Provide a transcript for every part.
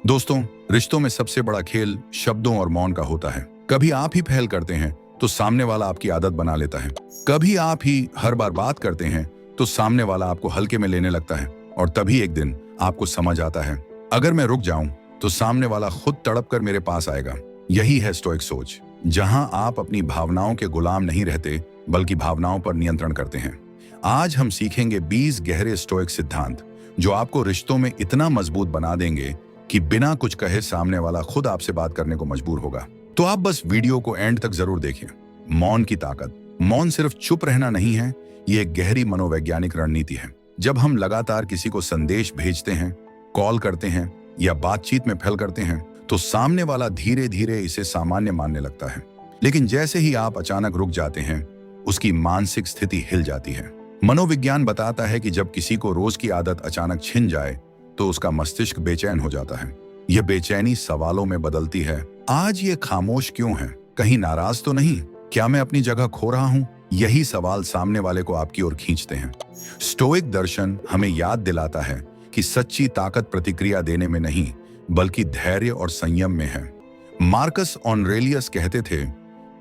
दोस्तों, रिश्तों में सबसे बड़ा खेल शब्दों और मौन का होता है। कभी आप ही पहल करते हैं तो सामने वाला आपकी आदत बना लेता है। कभी आप ही हर बार बात करते हैं तो सामने वाला आपको हल्के में लेने लगता है। और तभी एक दिन आपको समझ आता है, अगर मैं रुक जाऊं तो सामने वाला खुद तड़प कर मेरे पास आएगा। यही है स्टोइक सोच, जहां आप अपनी भावनाओं के गुलाम नहीं रहते बल्कि भावनाओं पर नियंत्रण करते हैं। आज हम सीखेंगे 20 गहरे स्टोइक सिद्धांत जो आपको रिश्तों में इतना मजबूत बना देंगे कि बिना कुछ कहे सामने वाला खुद आपसे बात करने को मजबूर होगा। तो आप बस वीडियो को एंड तक जरूर देखें। मौन की ताकत। मौन सिर्फ चुप रहना नहीं है, ये एक गहरी मनोवैज्ञानिक रणनीति है। जब हम लगातार किसी को संदेश भेजते हैं, कॉल करते हैं या बातचीत में फैल करते हैं तो सामने वाला धीरे धीरे इसे सामान्य मानने लगता है। लेकिन जैसे ही आप अचानक रुक जाते हैं, उसकी मानसिक स्थिति हिल जाती है। मनोविज्ञान बताता है कि जब किसी को रोज की आदत अचानक छिन जाए तो उसका मस्तिष्क बेचैन हो जाता है। यह बेचैनी सवालों में बदलती है, आज ये खामोश क्यों है? कहीं नाराज तो नहीं? क्या मैं अपनी जगह खो रहा हूं? यही सवाल सामने वाले को आपकी ओर खींचते हैं। स्टोइक दर्शन हमें याद दिलाता है कि सच्ची ताकत प्रतिक्रिया देने में नहीं बल्कि धैर्य और संयम में है। मार्कस ऑरेलियस कहते थे,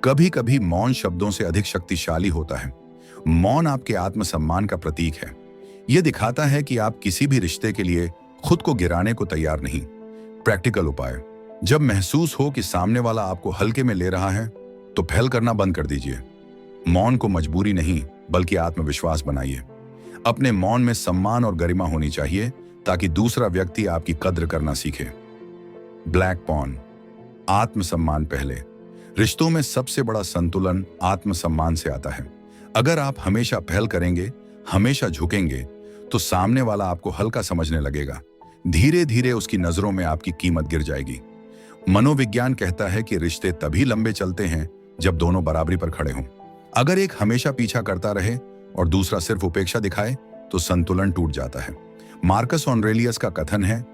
कभी कभी मौन शब्दों से अधिक शक्तिशाली होता है। मौन आपके आत्मसम्मान का प्रतीक है। यह दिखाता है कि आप किसी भी रिश्ते के लिए खुद को गिराने को तैयार नहीं। प्रैक्टिकल उपाय। जब महसूस हो कि सामने वाला आपको हल्के में ले रहा है तो पहल करना बंद कर दीजिए। मौन को मजबूरी नहीं बल्कि आत्मविश्वास बनाइए। अपने मौन में सम्मान और गरिमा होनी चाहिए ताकि दूसरा व्यक्ति आपकी कद्र करना सीखे। Black pawn. आत्मसम्मान पहले। रिश्तों में सबसे बड़ा संतुलन आत्मसम्मान से आता है। अगर आप हमेशा पहल करेंगे, हमेशा झुकेंगे, तो सामने वाला आपको हल्का समझने लगेगा। धीरे धीरे उसकी नजरों में आपकी कीमत गिर जाएगी। मनोविज्ञान कहता है कि रिश्ते तभी लंबे चलते हैं जब दोनों बराबरी पर खड़े हों। अगर एक हमेशा पीछा करता रहे और दूसरा सिर्फ उपेक्षा दिखाए तो संतुलन टूट जाता है। मार्कस ऑरेलियस का कथन है,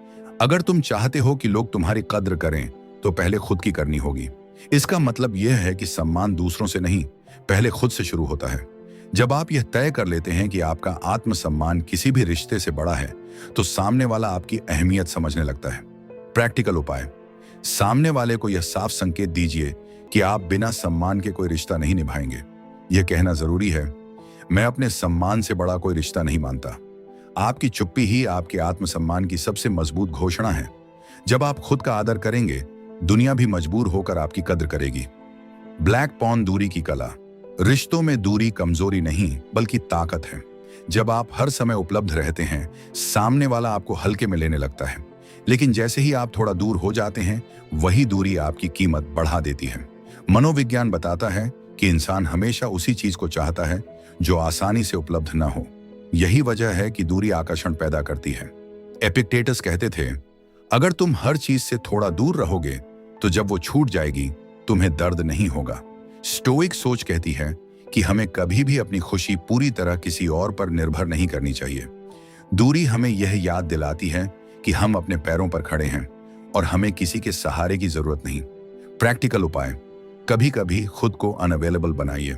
अगर तुम चाहते हो कि लोग तुम्हारी कद्र करें तो पहले खुद की करनी होगी। इसका मतलब यह है कि सम्मान दूसरों से नहीं, पहले खुद से शुरू होता है। जब आप यह तय कर लेते हैं कि आपका आत्मसम्मान किसी भी रिश्ते से बड़ा है तो सामने वाला आपकी अहमियत समझने लगता है। प्रैक्टिकल उपाय। सामने वाले को यह साफ संकेत दीजिए कि आप बिना सम्मान के कोई रिश्ता नहीं निभाएंगे। यह कहना जरूरी है, मैं अपने सम्मान से बड़ा कोई रिश्ता नहीं मानता। आपकी चुप्पी ही आपके आत्मसम्मान की सबसे मजबूत घोषणा है। जब आप खुद का आदर करेंगे, दुनिया भी मजबूर होकर आपकी कद्र करेगी। ब्लैक पॉन दूरी की कला। रिश्तों में दूरी कमजोरी नहीं बल्कि ताकत है। जब आप हर समय उपलब्ध रहते हैं, सामने वाला आपको हल्के में लेने लगता है। लेकिन जैसे ही आप थोड़ा दूर हो जाते हैं, वही दूरी आपकी कीमत बढ़ा देती है। मनोविज्ञान बताता है कि इंसान हमेशा उसी चीज को चाहता है जो आसानी से उपलब्ध न हो। यही वजह है कि दूरी आकर्षण पैदा करती है। एपिक्टेटस कहते थे, अगर तुम हर चीज से थोड़ा दूर रहोगे तो जब वो छूट जाएगी तुम्हें दर्द नहीं होगा। स्टोइक सोच कहती है कि हमें कभी भी अपनी खुशी पूरी तरह किसी और पर निर्भर नहीं करनी चाहिए। दूरी हमें यह याद दिलाती है कि हम अपने पैरों पर खड़े हैं और हमें किसी के सहारे की जरूरत नहीं। प्रैक्टिकल उपाय। कभी कभी खुद को अनअवेलेबल बनाइए।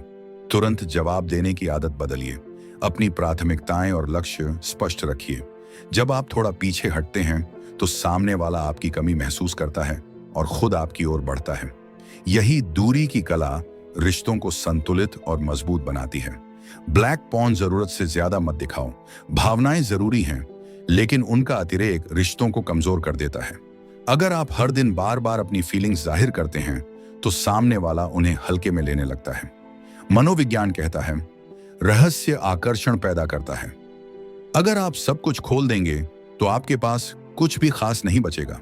तुरंत जवाब देने की आदत बदलिए। अपनी प्राथमिकताएं और लक्ष्य स्पष्ट रखिए। जब आप थोड़ा पीछे हटते हैं तो सामने वाला आपकी कमी महसूस करता है और खुद आपकी ओर बढ़ता है। यही दूरी की कला रिश्तों को संतुलित और मजबूत बनाती है। ब्लैक पॉन जरूरत से ज्यादा मत दिखाओ। भावनाएं जरूरी हैं, लेकिन उनका अतिरेक रिश्तों को कमजोर कर देता है। अगर आप हर दिन बार बार अपनी फीलिंग्स जाहिर करते हैं तो सामने वाला उन्हें हल्के में लेने लगता है। मनोविज्ञान कहता है, रहस्य आकर्षण पैदा करता है। अगर आप सब कुछ खोल देंगे तो आपके पास कुछ भी खास नहीं बचेगा।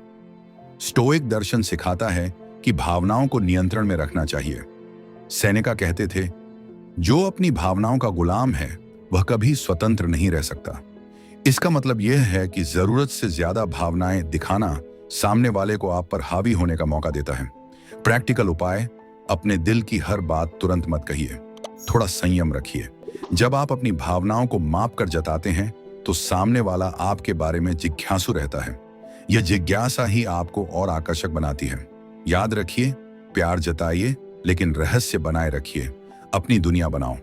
स्टोइक दर्शन सिखाता है कि भावनाओं को नियंत्रण में रखना चाहिए। सेनेका कहते थे, जो अपनी भावनाओं का गुलाम है वह कभी स्वतंत्र नहीं रह सकता। इसका मतलब यह है कि जरूरत से ज्यादा भावनाएं दिखाना सामने वाले को आप पर हावी होने का मौका देता है। प्रैक्टिकल उपाय। अपने दिल की हर बात तुरंत मत कहिए, थोड़ा संयम रखिए। जब आप अपनी भावनाओं को माप कर जताते हैं तो सामने वाला आपके बारे में जिज्ञासु रहता है। यह जिज्ञासा ही आपको और आकर्षक बनाती है। याद रखिए, प्यार जताइए लेकिन रहस्य बनाए रखिए। अपनी दुनिया बनाओ।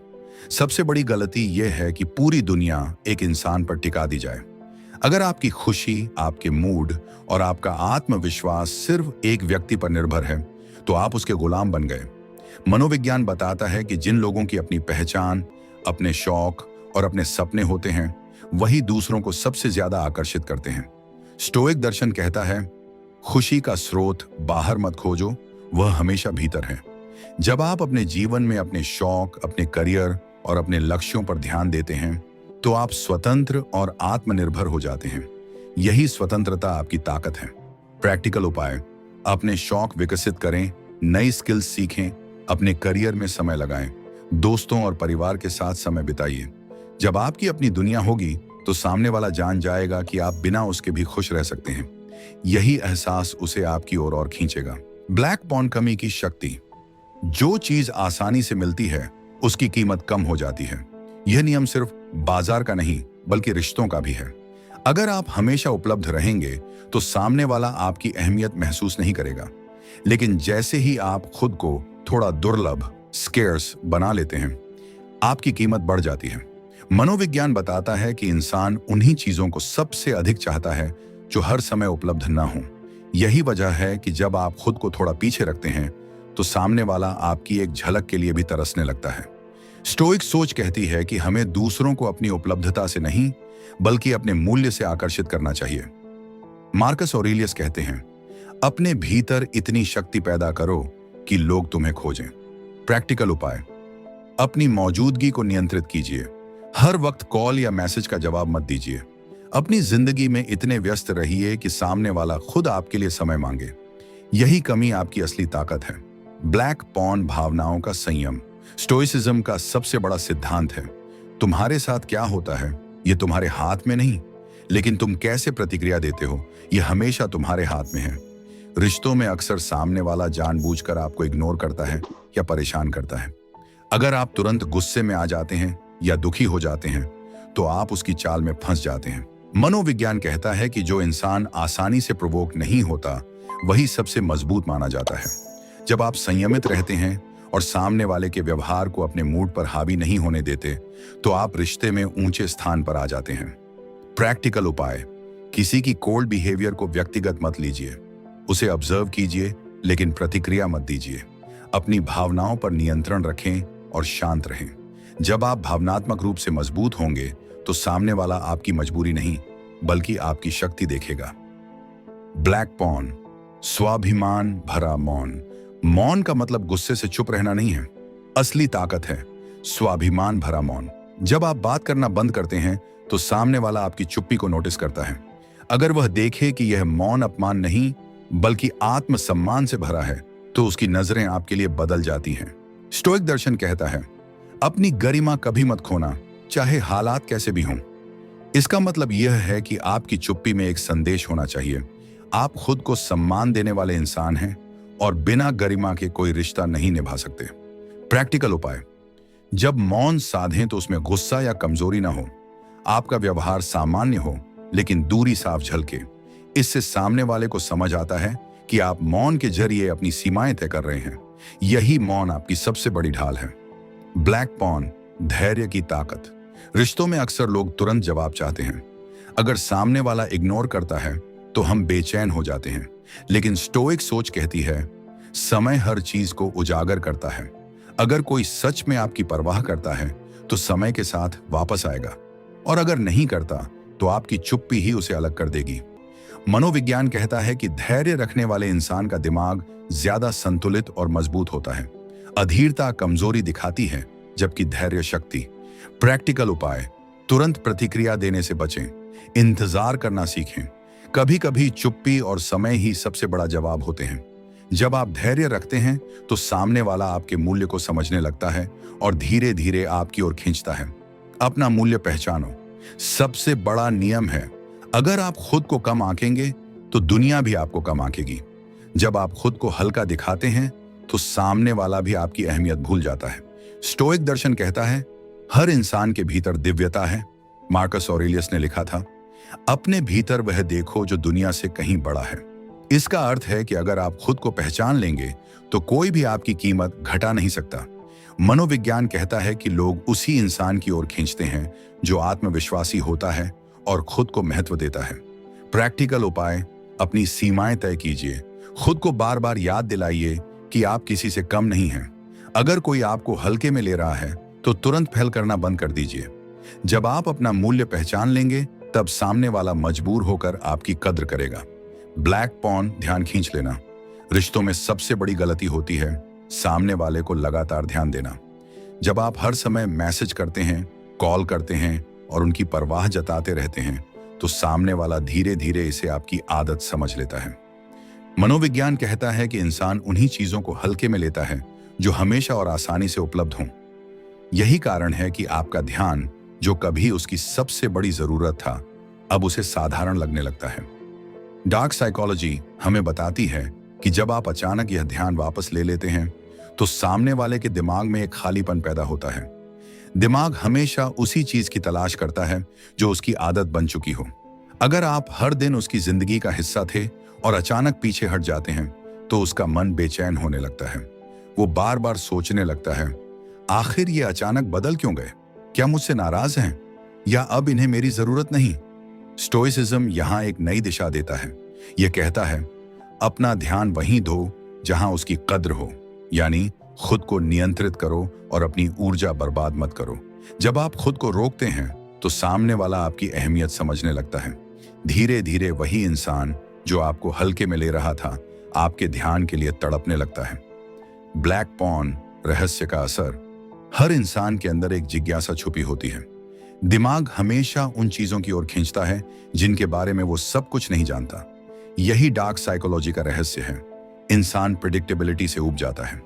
सबसे बड़ी गलती यह है कि पूरी दुनिया एक इंसान पर टिका दी जाए। अगर आपकी खुशी, आपके मूड और आपका आत्मविश्वास सिर्फ एक व्यक्ति पर निर्भर है, तो आप उसके गुलाम बन गए। मनोविज्ञान बताता है कि जिन लोगों की अपनी पहचान, अपने शौक और अपने सपने होते हैं, वही दूसरों को सबसे ज्यादा आकर्षित करते हैं। स्टोइक दर्शन कहता है, खुशी का स्रोत बाहर मत खोजो, वह हमेशा भीतर है। जब आप अपने जीवन में अपने शौक, अपने करियर और अपने लक्ष्यों पर ध्यान देते हैं, तो आप स्वतंत्र और आत्मनिर्भर हो जाते हैं। यही स्वतंत्रता आपकी ताकत है। प्रैक्टिकल उपाय: अपने शौक विकसित करें, नई स्किल्स सीखें, अपने करियर में समय लगाएं, दोस्तों और परिवार के साथ समय बिताइए। जब आपकी अपनी दुनिया होगी, तो सामने वाला जान जाएगा कि आप बिना उसके भी खुश रह सकते हैं। यही एहसास उसे आपकी ओर और खींचेगा। ब्लैक पॉन कमी की शक्ति: जो चीज आसानी से मिलती है, उसकी कीमत कम हो जाती है। यह नियम सिर्फ बाजार का नहीं, बल्कि रिश्तों का भी है। अगर आप हमेशा उपलब्ध रहेंगे, तो सामने वाला आपकी अहमियत महसूस नहीं करेगा। लेकिन जैसे ही आप खुद को थोड़ा दुर्लभ, स्केर्स बना लेते हैं, आपकी कीमत बढ़ जाती है। मनोविज्ञान बताता है कि इंसान उन्हीं चीजों को सबसे अधिक चाहता है जो हर समय उपलब्ध न हो। यही वजह है कि जब आप खुद को थोड़ा पीछे रखते हैं, तो सामने वाला आपकी एक झलक के लिए भी तरसने लगता है। स्टोइक सोच कहती है कि हमें दूसरों को अपनी उपलब्धता से नहीं, बल्कि अपने मूल्य से आकर्षित करना चाहिए। मार्कस ऑरेलियस कहते हैं, अपने भीतर इतनी शक्ति पैदा करो कि लोग तुम्हें खोजें। प्रैक्टिकल उपाय: अपनी मौजूदगी को नियंत्रित कीजिए। हर वक्त कॉल या मैसेज का जवाब मत दीजिए। अपनी जिंदगी में इतने व्यस्त रहिए कि सामने वाला खुद आपके लिए समय मांगे। यही कमी आपकी असली ताकत है। ब्लैक पॉन भावनाओं का संयम स्टोइसिज्म का सबसे बड़ा सिद्धांत है। तुम्हारे साथ क्या होता है, यह तुम्हारे हाथ में नहीं, लेकिन तुम कैसे प्रतिक्रिया देते हो, यह हमेशा तुम्हारे हाथ में है। रिश्तों में अक्सर सामने वाला जानबूझकर आपको इग्नोर करता है या परेशान करता है। अगर आप तुरंत गुस्से में आ जाते हैं या दुखी हो जाते हैं, तो आप उसकी चाल में फंस जाते हैं। मनोविज्ञान कहता है कि जो इंसान आसानी से प्रोवोक नहीं होता, वही सबसे मजबूत माना जाता है। जब आप संयमित रहते हैं और सामने वाले के व्यवहार को अपने मूड पर हावी नहीं होने देते, तो आप रिश्ते में ऊंचे स्थान पर आ जाते हैं। प्रैक्टिकल उपाय: किसी की कोल्ड बिहेवियर को व्यक्तिगत मत लीजिए। उसे ऑब्जर्व कीजिए, लेकिन प्रतिक्रिया मत दीजिए। अपनी भावनाओं पर नियंत्रण रखें और शांत रहें। जब आप भावनात्मक रूप से मजबूत होंगे, तो सामने वाला आपकी मजबूरी नहीं, बल्कि आपकी शक्ति देखेगा। ब्लैक पॉन स्वाभिमान भरा मौन। मौन का मतलब गुस्से से चुप रहना नहीं है। असली ताकत है स्वाभिमान भरा मौन। जब आप बात करना बंद करते हैं, तो सामने वाला आपकी चुप्पी को नोटिस करता है। अगर वह देखे कि यह मौन अपमान नहीं, बल्कि आत्मसम्मान से भरा है, तो उसकी नजरें आपके लिए बदल जाती हैं। स्टोइक दर्शन कहता है, अपनी गरिमा कभी मत खोना, चाहे हालात कैसे भी हों। इसका मतलब यह है कि आपकी चुप्पी में एक संदेश होना चाहिए, आप खुद को सम्मान देने वाले इंसान हैं और बिना गरिमा के कोई रिश्ता नहीं निभा सकते। प्रैक्टिकल उपाय: जब मौन साधें तो उसमें गुस्सा या कमजोरी ना हो। आपका व्यवहार सामान्य हो, लेकिन दूरी साफ झलके। इससे सामने वाले को समझ आता है कि आप मौन के जरिए अपनी सीमाएं तय कर रहे हैं। यही मौन आपकी सबसे बड़ी ढाल है। ब्लैक पॉन धैर्य की ताकत। रिश्तों में अक्सर लोग तुरंत जवाब चाहते हैं। अगर सामने वाला इग्नोर करता है, तो हम बेचैन हो जाते हैं। लेकिन स्टोइक सोच कहती है, समय हर चीज को उजागर करता है। अगर कोई सच में आपकी परवाह करता है, तो समय के साथ वापस आएगा, और अगर नहीं करता, तो आपकी चुप्पी ही उसे अलग कर देगी। मनोविज्ञान कहता है कि धैर्य रखने वाले इंसान का दिमाग ज्यादा संतुलित और मजबूत होता है। अधीरता कमजोरी दिखाती है, जबकि धैर्य शक्ति। प्रैक्टिकल उपाय: तुरंत प्रतिक्रिया देने से बचें, इंतजार करना सीखें। कभी कभी चुप्पी और समय ही सबसे बड़ा जवाब होते हैं। जब आप धैर्य रखते हैं, तो सामने वाला आपके मूल्य को समझने लगता है और धीरे धीरे आपकी ओर खींचता है। अपना मूल्य पहचानो। सबसे बड़ा नियम है, अगर आप खुद को कम आंकेंगे, तो दुनिया भी आपको कम आंकेगी। जब आप खुद को हल्का दिखाते हैं, तो सामने वाला भी आपकी अहमियत भूल जाता है। स्टोइक दर्शन कहता है, हर इंसान के भीतर दिव्यता है। मार्कस ऑरेलियस ने लिखा था, अपने भीतर वह देखो जो दुनिया से कहीं बड़ा है। इसका अर्थ है कि अगर आप खुद को पहचान लेंगे, तो कोई भी आपकी कीमत घटा नहीं सकता। मनोविज्ञान कहता है कि लोग उसी इंसान की ओर खींचते हैं जो आत्मविश्वासी होता है और खुद को महत्व देता है। प्रैक्टिकल उपाय: अपनी सीमाएं तय कीजिए। खुद को बार बार याद दिलाइए कि आप किसी से कम नहीं हैं। अगर कोई आपको हल्के में ले रहा है तो तुरंत पहल करना बंद कर दीजिए। जब आप अपना मूल्य पहचान लेंगे तब सामने वाला मजबूर होकर आपकी कद्र करेगा। ब्लैक पॉन ध्यान खींच लेना। रिश्तों में सबसे बड़ी गलती होती है सामने वाले को लगातार ध्यान देना। जब आप हर समय मैसेज करते हैं, कॉल करते हैं और उनकी परवाह जताते रहते हैं तो सामने वाला धीरे धीरे इसे आपकी आदत समझ लेता है। मनोविज्ञान कहता है कि इंसान उन्हीं चीजों को हल्के में लेता है जो हमेशा और आसानी से उपलब्ध हों। यही कारण है कि आपका ध्यान, जो कभी उसकी सबसे बड़ी जरूरत था, अब उसे साधारण लगने लगता है। डार्क साइकोलॉजी हमें बताती है कि जब आप अचानक यह ध्यान वापस ले लेते हैं तो सामने वाले के दिमाग में एक खालीपन पैदा होता है। दिमाग हमेशा उसी चीज की तलाश करता है जो उसकी आदत बन चुकी हो। अगर आप हर दिन उसकी जिंदगी का हिस्सा थे और अचानक पीछे हट जाते हैं तो उसका मन बेचैन होने लगता है। वो बार बार सोचने लगता है, आखिर ये अचानक बदल क्यों गए? क्या मुझसे नाराज हैं? या अब इन्हें मेरी जरूरत नहीं? स्टोइसिज्म यहाँ एक नई दिशा देता है। यह कहता है, अपना ध्यान वहीं दो जहां उसकी कद्र हो, यानी खुद को नियंत्रित करो और अपनी ऊर्जा बर्बाद मत करो। जब आप खुद को रोकते हैं तो सामने वाला आपकी अहमियत समझने लगता है। धीरे धीरे वही इंसान जो आपको हल्के में ले रहा था आपके ध्यान के लिए तड़पने लगता है। ब्लैक पॉन रहस्य का असर: हर इंसान के अंदर एक जिज्ञासा छुपी होती है। दिमाग हमेशा उन चीजों की ओर खींचता है जिनके बारे में वो सब कुछ नहीं जानता। यही डार्क साइकोलॉजी का रहस्य है। इंसान प्रिडिक्टेबिलिटी से ऊब जाता है।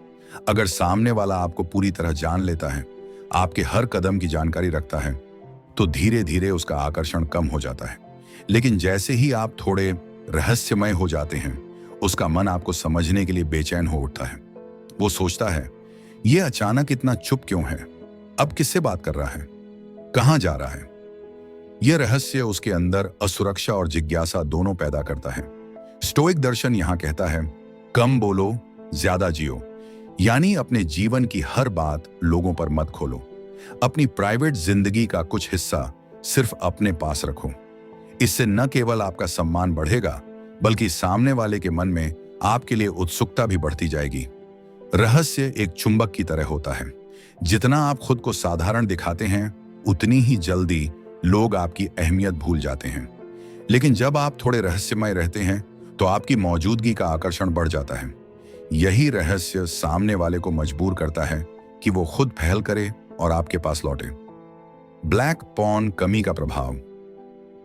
अगर सामने वाला आपको पूरी तरह जान लेता है, आपके हर कदम की जानकारी रखता है, तो धीरे धीरे उसका आकर्षण कम हो जाता है। लेकिन जैसे ही आप थोड़े रहस्यमय हो जाते हैं, उसका मन आपको समझने के लिए बेचैन हो उठता है। वो सोचता है, ये अचानक इतना चुप क्यों है? अब किससे बात कर रहा है? कहां जा रहा है? यह रहस्य उसके अंदर असुरक्षा और जिज्ञासा दोनों पैदा करता है। स्टोइक दर्शन यहां कहता है, कम बोलो, ज्यादा जियो। यानी अपने जीवन की हर बात लोगों पर मत खोलो। अपनी प्राइवेट जिंदगी का कुछ हिस्सा सिर्फ अपने पास रखो। इससे न केवल आपका सम्मान बढ़ेगा, बल्कि सामने वाले के मन में आपके लिए उत्सुकता भी बढ़ती जाएगी। रहस्य एक चुंबक की तरह होता है। जितना आप खुद को साधारण दिखाते हैं, उतनी ही जल्दी लोग आपकी अहमियत भूल जाते हैं। लेकिन जब आप थोड़े रहस्यमय रहते हैं तो आपकी मौजूदगी का आकर्षण बढ़ जाता है। यही रहस्य सामने वाले को मजबूर करता है कि वो खुद पहल करे और आपके पास लौटे। ब्लैक पॉन कमी का प्रभाव: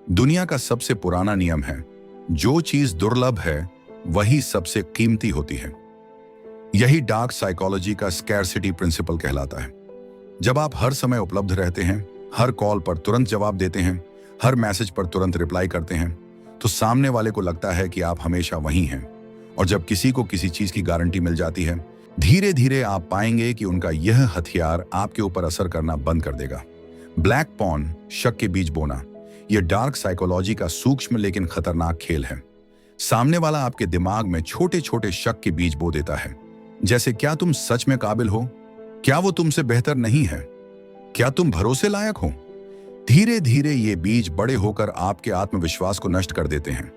दुनिया का सबसे पुराना नियम है, जो चीज दुर्लभ है वही सबसे कीमती होती है। यही डार्क साइकोलॉजी का स्कैरसिटी प्रिंसिपल कहलाता है। जब आप हर समय उपलब्ध रहते हैं, हर कॉल पर तुरंत जवाब देते हैं, हर मैसेज पर तुरंत रिप्लाई करते हैं, तो सामने वाले को लगता है कि आप हमेशा वहीं हैं। और जब किसी को किसी चीज की गारंटी मिल जाती है, धीरे धीरे आप पाएंगे कि उनका यह हथियार आपके ऊपर असर करना बंद कर देगा। ब्लैक पॉन, शक के बीज बोना, यह डार्क साइकोलॉजी का सूक्ष्म लेकिन खतरनाक खेल है। सामने वाला आपके दिमाग में छोटे छोटे शक के बीज बो देता है, जैसे क्या तुम सच में काबिल हो? क्या वो तुमसे बेहतर नहीं है? क्या तुम भरोसे लायक हो? धीरे धीरे ये बीज बड़े होकर आपके आत्मविश्वास को नष्ट कर देते हैं।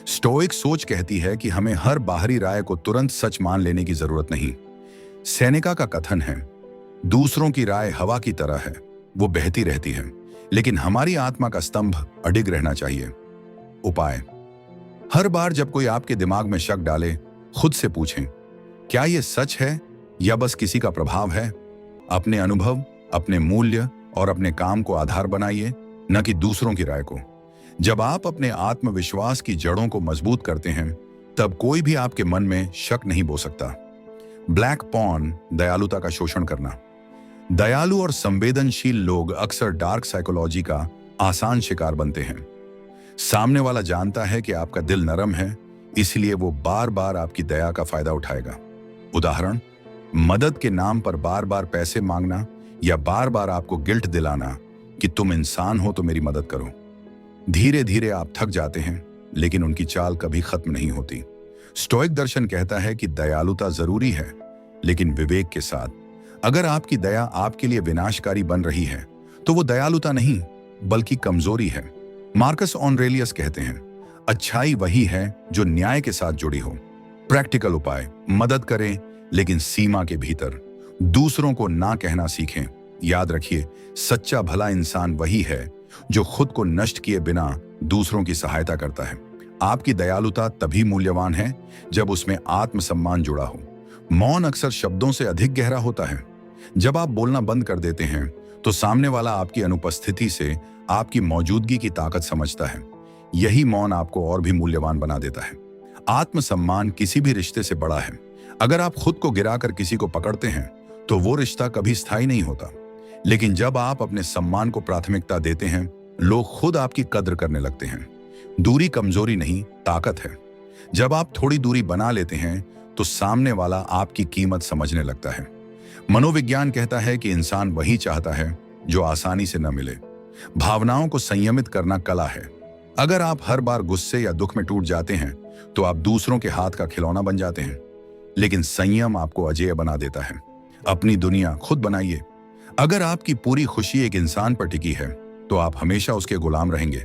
स्टोइक सोच कहती है कि हमें हर बाहरी राय को तुरंत सच मान लेने की जरूरत नहीं। सेनेका का कथन है, दूसरों की राय हवा की तरह है, वो बहती रहती है, लेकिन हमारी आत्मा का स्तंभ अडिग रहना चाहिए। उपाय: हर बार जब कोई आपके दिमाग में शक डाले, खुद से पूछें, क्या यह सच है या बस किसी का प्रभाव है? अपने अनुभव, अपने मूल्य और अपने काम को आधार बनाइए, न कि दूसरों की राय को। जब आप अपने आत्मविश्वास की जड़ों को मजबूत करते हैं, तब कोई भी आपके मन में शक नहीं बो सकता। ब्लैक पॉन, दयालुता का शोषण करना। दयालु और संवेदनशील लोग अक्सर डार्क साइकोलॉजी का आसान शिकार बनते हैं। सामने वाला जानता है कि आपका दिल नरम है, इसलिए वो बार बार आपकी दया का फायदा उठाएगा। उदाहरण: मदद के नाम पर बार बार पैसे मांगना या बार बार आपको गिल्ट दिलाना कि तुम इंसान हो तो मेरी मदद करो। धीरे धीरे आप थक जाते हैं, लेकिन उनकी चाल कभी खत्म नहीं होती। स्टोइक दर्शन कहता है कि दयालुता जरूरी है, लेकिन विवेक के साथ। अगर आपकी दया आपके लिए विनाशकारी बन रही है, तो वो दयालुता नहीं, बल्कि कमजोरी है। मार्कस ऑनरेलियस कहते हैं, अच्छाई वही है जो न्याय के साथ जुड़ी हो। प्रैक्टिकल उपाय, मदद करें लेकिन सीमा के भीतर। दूसरों को ना कहना सीखें। याद रखिए, सच्चा भला इंसान वही है जो खुद को नष्ट किए बिना दूसरों की सहायता करता है। आपकी दयालुता तभी मूल्यवान है जब उसमें आत्मसम्मान जुड़ा हो। मौन अक्सर शब्दों से अधिक गहरा होता है। जब आप बोलना बंद कर देते हैं तो सामने वाला आपकी अनुपस्थिति से आपकी मौजूदगी की ताकत समझता है। यही मौन आपको और भी मूल्यवान बना देता है। आत्मसम्मान किसी भी रिश्ते से बड़ा है। अगर आप खुद को गिराकर किसी को पकड़ते हैं तो वो रिश्ता कभी स्थायी नहीं होता। लेकिन जब आप अपने सम्मान को प्राथमिकता देते हैं, लोग खुद आपकी कद्र करने लगते हैं। दूरी कमजोरी नहीं, ताकत है। जब आप थोड़ी दूरी बना लेते हैं तो सामने वाला आपकी कीमत समझने लगता है। मनोविज्ञान कहता है कि इंसान वही चाहता है जो आसानी से न मिले। भावनाओं को संयमित करना कला है। अगर आप हर बार गुस्से या दुख में टूट जाते हैं तो आप दूसरों के हाथ का खिलौना बन जाते हैं। लेकिन संयम आपको अजेय बना देता है। अपनी दुनिया खुद बनाइए। अगर आपकी पूरी खुशी एक इंसान पर टिकी है तो आप हमेशा उसके गुलाम रहेंगे।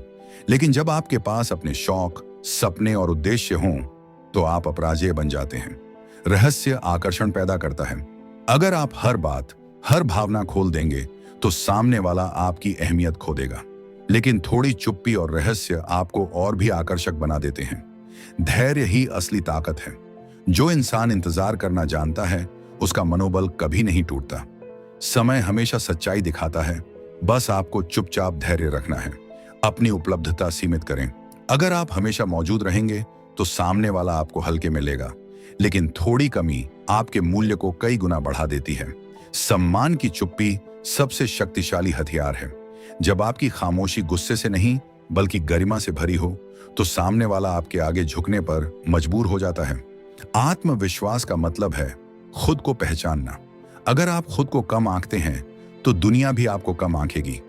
लेकिन जब आपके पास अपने शौक, सपने और उद्देश्य हों तो आप अपराजेय बन जाते हैं। रहस्य आकर्षण पैदा करता है। अगर आप हर बात, हर भावना खोल देंगे तो सामने वाला आपकी अहमियत खो देगा। लेकिन थोड़ी चुप्पी और रहस्य आपको और भी आकर्षक बना देते हैं। धैर्य ही असली ताकत है। जो इंसान इंतजार करना जानता है उसका मनोबल कभी नहीं टूटता। समय हमेशा सच्चाई दिखाता है, बस आपको चुपचाप धैर्य रखना है। अपनी उपलब्धता सीमित करें। अगर आप हमेशा मौजूद रहेंगे तो सामने वाला आपको हल्के में लेगा। लेकिन थोड़ी कमी आपके मूल्य को कई गुना बढ़ा देती है। सम्मान की चुप्पी सबसे शक्तिशाली हथियार है। जब आपकी खामोशी गुस्से से नहीं बल्कि गरिमा से भरी हो तो सामने वाला आपके आगे झुकने पर मजबूर हो जाता है। आत्मविश्वास का मतलब है खुद को पहचानना। अगर आप खुद को कम आंकते हैं तो दुनिया भी आपको कम आंकेगी।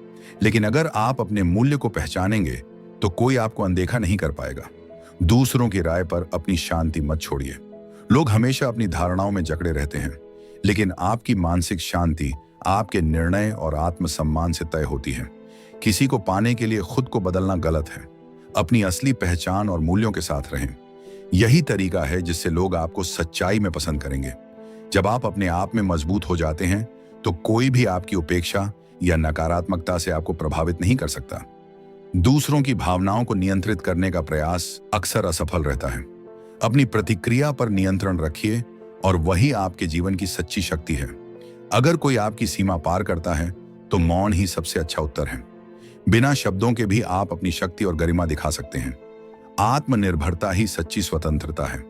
लेकिन अगर आप अपने मूल्य को पहचानेंगे तो कोई आपको अनदेखा नहीं कर पाएगा। दूसरों की राय पर अपनी शांति मत छोड़िए। लोग हमेशा अपनी धारणाओं में जकड़े रहते हैं, लेकिन आपकी मानसिक शांति आपके निर्णय और आत्मसम्मान से तय होती है। किसी को पाने के लिए खुद को बदलना गलत है। अपनी असली पहचान और मूल्यों के साथ रहें। यही तरीका है जिससे लोग आपको सच्चाई में पसंद करेंगे। जब आप अपने आप में मजबूत हो जाते हैं तो कोई भी आपकी उपेक्षा या नकारात्मकता से आपको प्रभावित नहीं कर सकता। दूसरों की भावनाओं को नियंत्रित करने का प्रयास अक्सर असफल रहता है। अपनी प्रतिक्रिया पर नियंत्रण रखिए और वही आपके जीवन की सच्ची शक्ति है। अगर कोई आपकी सीमा पार करता है तो मौन ही सबसे अच्छा उत्तर है। बिना शब्दों के भी आप अपनी शक्ति और गरिमा दिखा सकते हैं। आत्मनिर्भरता ही सच्ची स्वतंत्रता है।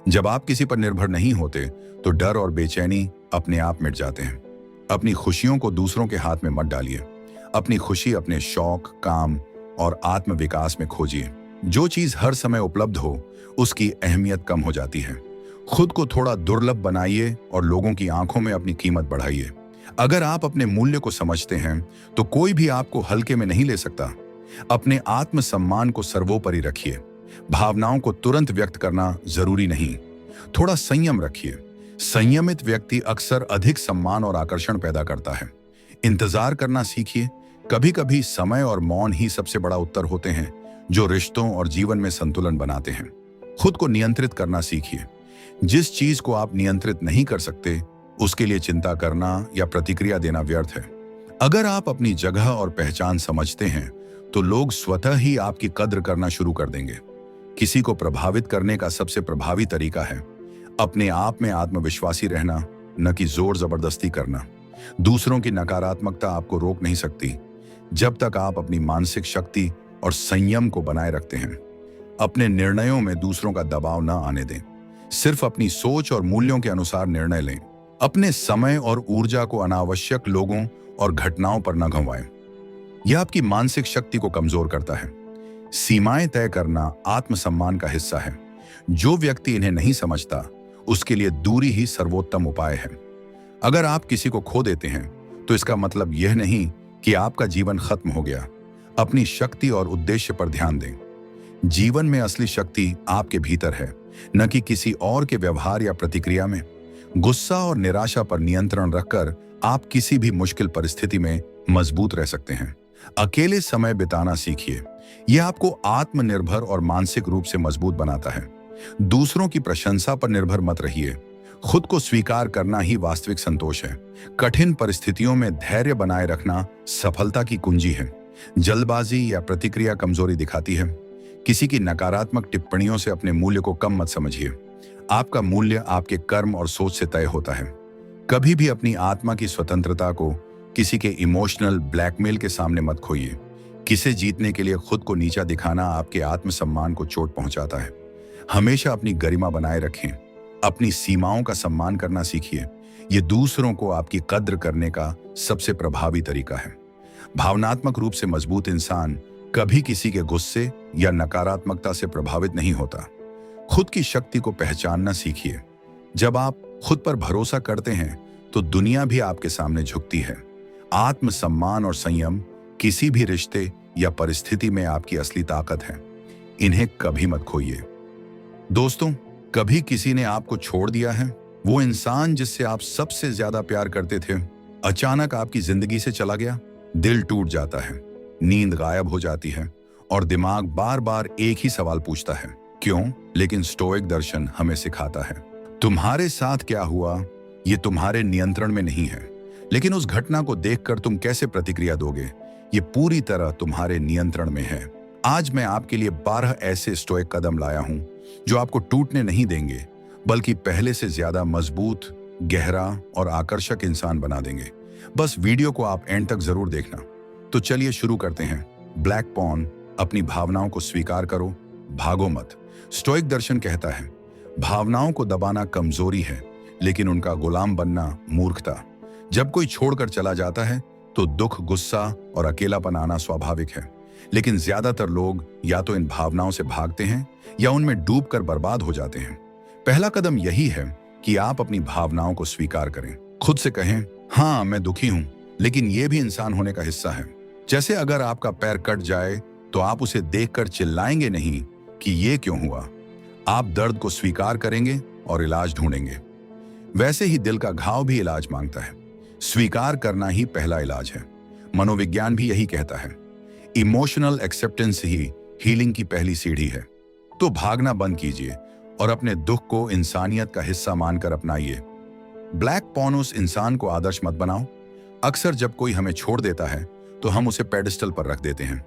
जब आप किसी पर निर्भर नहीं होते तो डर और बेचैनी अपने आप मिट जाते हैं। अपनी खुशियों को दूसरों के हाथ में मत डालिए। अपनी खुशी अपने शौक, काम और आत्म विकास में खोजिए। जो चीज हर समय उपलब्ध हो उसकी अहमियत कम हो जाती है। खुद को थोड़ा दुर्लभ बनाइए और लोगों की आंखों में अपनी कीमत बढ़ाइए। अगर आप अपने मूल्य को समझते हैं तो कोई भी आपको हल्के में नहीं ले सकता। अपने आत्मसम्मान को सर्वोपरि रखिए। भावनाओं को तुरंत व्यक्त करना जरूरी नहीं। थोड़ा संयम रखिए। संयमित व्यक्ति अक्सर अधिक सम्मान और आकर्षण पैदा करता है। इंतजार करना सीखिए। कभी कभी समय और मौन ही सबसे बड़ा उत्तर होते हैं जो रिश्तों और जीवन में संतुलन बनाते हैं। खुद को नियंत्रित करना सीखिए। जिस चीज को आप नियंत्रित नहीं कर सकते उसके लिए चिंता करना या प्रतिक्रिया देना व्यर्थ है। अगर आप अपनी जगह और पहचान समझते हैं तो लोग स्वतः ही आपकी कद्र करना शुरू कर देंगे। किसी को प्रभावित करने का सबसे प्रभावी तरीका है अपने आप में आत्मविश्वासी रहना, न कि जोर जबरदस्ती करना। दूसरों की नकारात्मकता आपको रोक नहीं सकती जब तक आप अपनी मानसिक शक्ति और संयम को बनाए रखते हैं। अपने निर्णयों में दूसरों का दबाव न आने दें। सिर्फ अपनी सोच और मूल्यों के अनुसार निर्णय लें। अपने समय और ऊर्जा को अनावश्यक लोगों और घटनाओं पर न गंवाएं। यह आपकी मानसिक शक्ति को कमजोर करता है। सीमाएं तय करना आत्मसम्मान का हिस्सा है। जो व्यक्ति इन्हें नहीं समझता उसके लिए दूरी ही सर्वोत्तम उपाय है। अगर आप किसी को खो देते हैं तो इसका मतलब यह नहीं कि आपका जीवन खत्म हो गया। अपनी शक्ति और उद्देश्य पर ध्यान दें। जीवन में असली शक्ति आपके भीतर है, न कि किसी और के व्यवहार या प्रतिक्रिया में। गुस्सा और निराशा पर नियंत्रण रखकर आप किसी भी मुश्किल परिस्थिति में मजबूत रह सकते हैं। अकेले समय बिताना सीखिए। यह आपको आत्मनिर्भर और मानसिक रूप से मजबूत बनाता है। दूसरों की प्रशंसा पर निर्भर मत रहिए। खुद को स्वीकार करना ही वास्तविक संतोष है। कठिन परिस्थितियों में धैर्य बनाए रखना सफलता की कुंजी है। जल्दबाजी या प्रतिक्रिया कमजोरी दिखाती है। किसी की नकारात्मक टिप्पणियों से अपने मूल्य को कम मत समझिए। आपका मूल्य आपके कर्म और सोच से तय होता है। कभी भी अपनी आत्मा की स्वतंत्रता को किसी के इमोशनल ब्लैकमेल के सामने मत खोइए। किसे जीतने के लिए खुद को नीचा दिखाना आपके आत्मसम्मान को चोट पहुंचाता है। हमेशा अपनी गरिमा बनाए रखें। अपनी सीमाओं का सम्मान करना सीखिए। ये दूसरों को आपकी कद्र करने का सबसे प्रभावी तरीका है। भावनात्मक रूप से मजबूत इंसान कभी किसी के गुस्से या नकारात्मकता से प्रभावित नहीं होता। खुद की शक्ति को पहचानना सीखिए। जब आप खुद पर भरोसा करते हैं तो दुनिया भी आपके सामने झुकती है। आत्मसम्मान और संयम किसी भी रिश्ते या परिस्थिति में आपकी असली ताकत है। इन्हें कभी मत खोइए। दोस्तों, कभी किसी ने आपको छोड़ दिया है? वो इंसान जिससे आप सबसे ज्यादा प्यार करते थे अचानक आपकी जिंदगी से चला गया। दिल टूट जाता है, नींद गायब हो जाती है और दिमाग बार बार एक ही सवाल पूछता है, क्यों? लेकिन स्टोइक दर्शन हमें सिखाता है, तुम्हारे साथ क्या हुआ ये तुम्हारे नियंत्रण में नहीं है, लेकिन उस घटना को देखकर तुम कैसे प्रतिक्रिया दोगे ये पूरी तरह तुम्हारे नियंत्रण में है। आज मैं आपके लिए 12 ऐसे स्टोइक कदम लाया हूं जो आपको टूटने नहीं देंगे, बल्कि पहले से ज्यादा मजबूत, गहरा और आकर्षक इंसान बना देंगे। बस वीडियो को आप एंड तक जरूर देखना। तो चलिए शुरू करते हैं। ब्लैक पॉन, अपनी भावनाओं को स्वीकार करो, भागो मत। स्टोइक दर्शन कहता है, भावनाओं को दबाना कमजोरी है, लेकिन उनका गुलाम बनना मूर्खता। जब कोई छोड़कर चला जाता है तो दुख, गुस्सा और अकेलापन आना स्वाभाविक है, लेकिन ज्यादातर लोग या तो इन भावनाओं से भागते हैं या उनमें डूबकर बर्बाद हो जाते हैं। पहला कदम यही है कि आप अपनी भावनाओं को स्वीकार करें। खुद से कहें, हाँ मैं दुखी हूं, लेकिन यह भी इंसान होने का हिस्सा है। जैसे अगर आपका पैर कट जाए तो आप उसे देखकर चिल्लाएंगे नहीं कि ये क्यों हुआ। आप दर्द को स्वीकार करेंगे और इलाज ढूंढेंगे। वैसे ही दिल का घाव भी इलाज मांगता है। स्वीकार करना ही पहला इलाज है। मनोविज्ञान भी यही कहता है। इमोशनल एक्सेप्टेंस ही हीलिंग की पहली सीढ़ी है। तो भागना बंद कीजिए और अपने दुख को इंसानियत का हिस्सा मानकर अपनाइए। ब्लैक पॉन, उस इंसान को आदर्श मत बनाओ। अक्सर जब कोई हमें छोड़ देता है तो हम उसे पेडिस्टल पर रख देते हैं।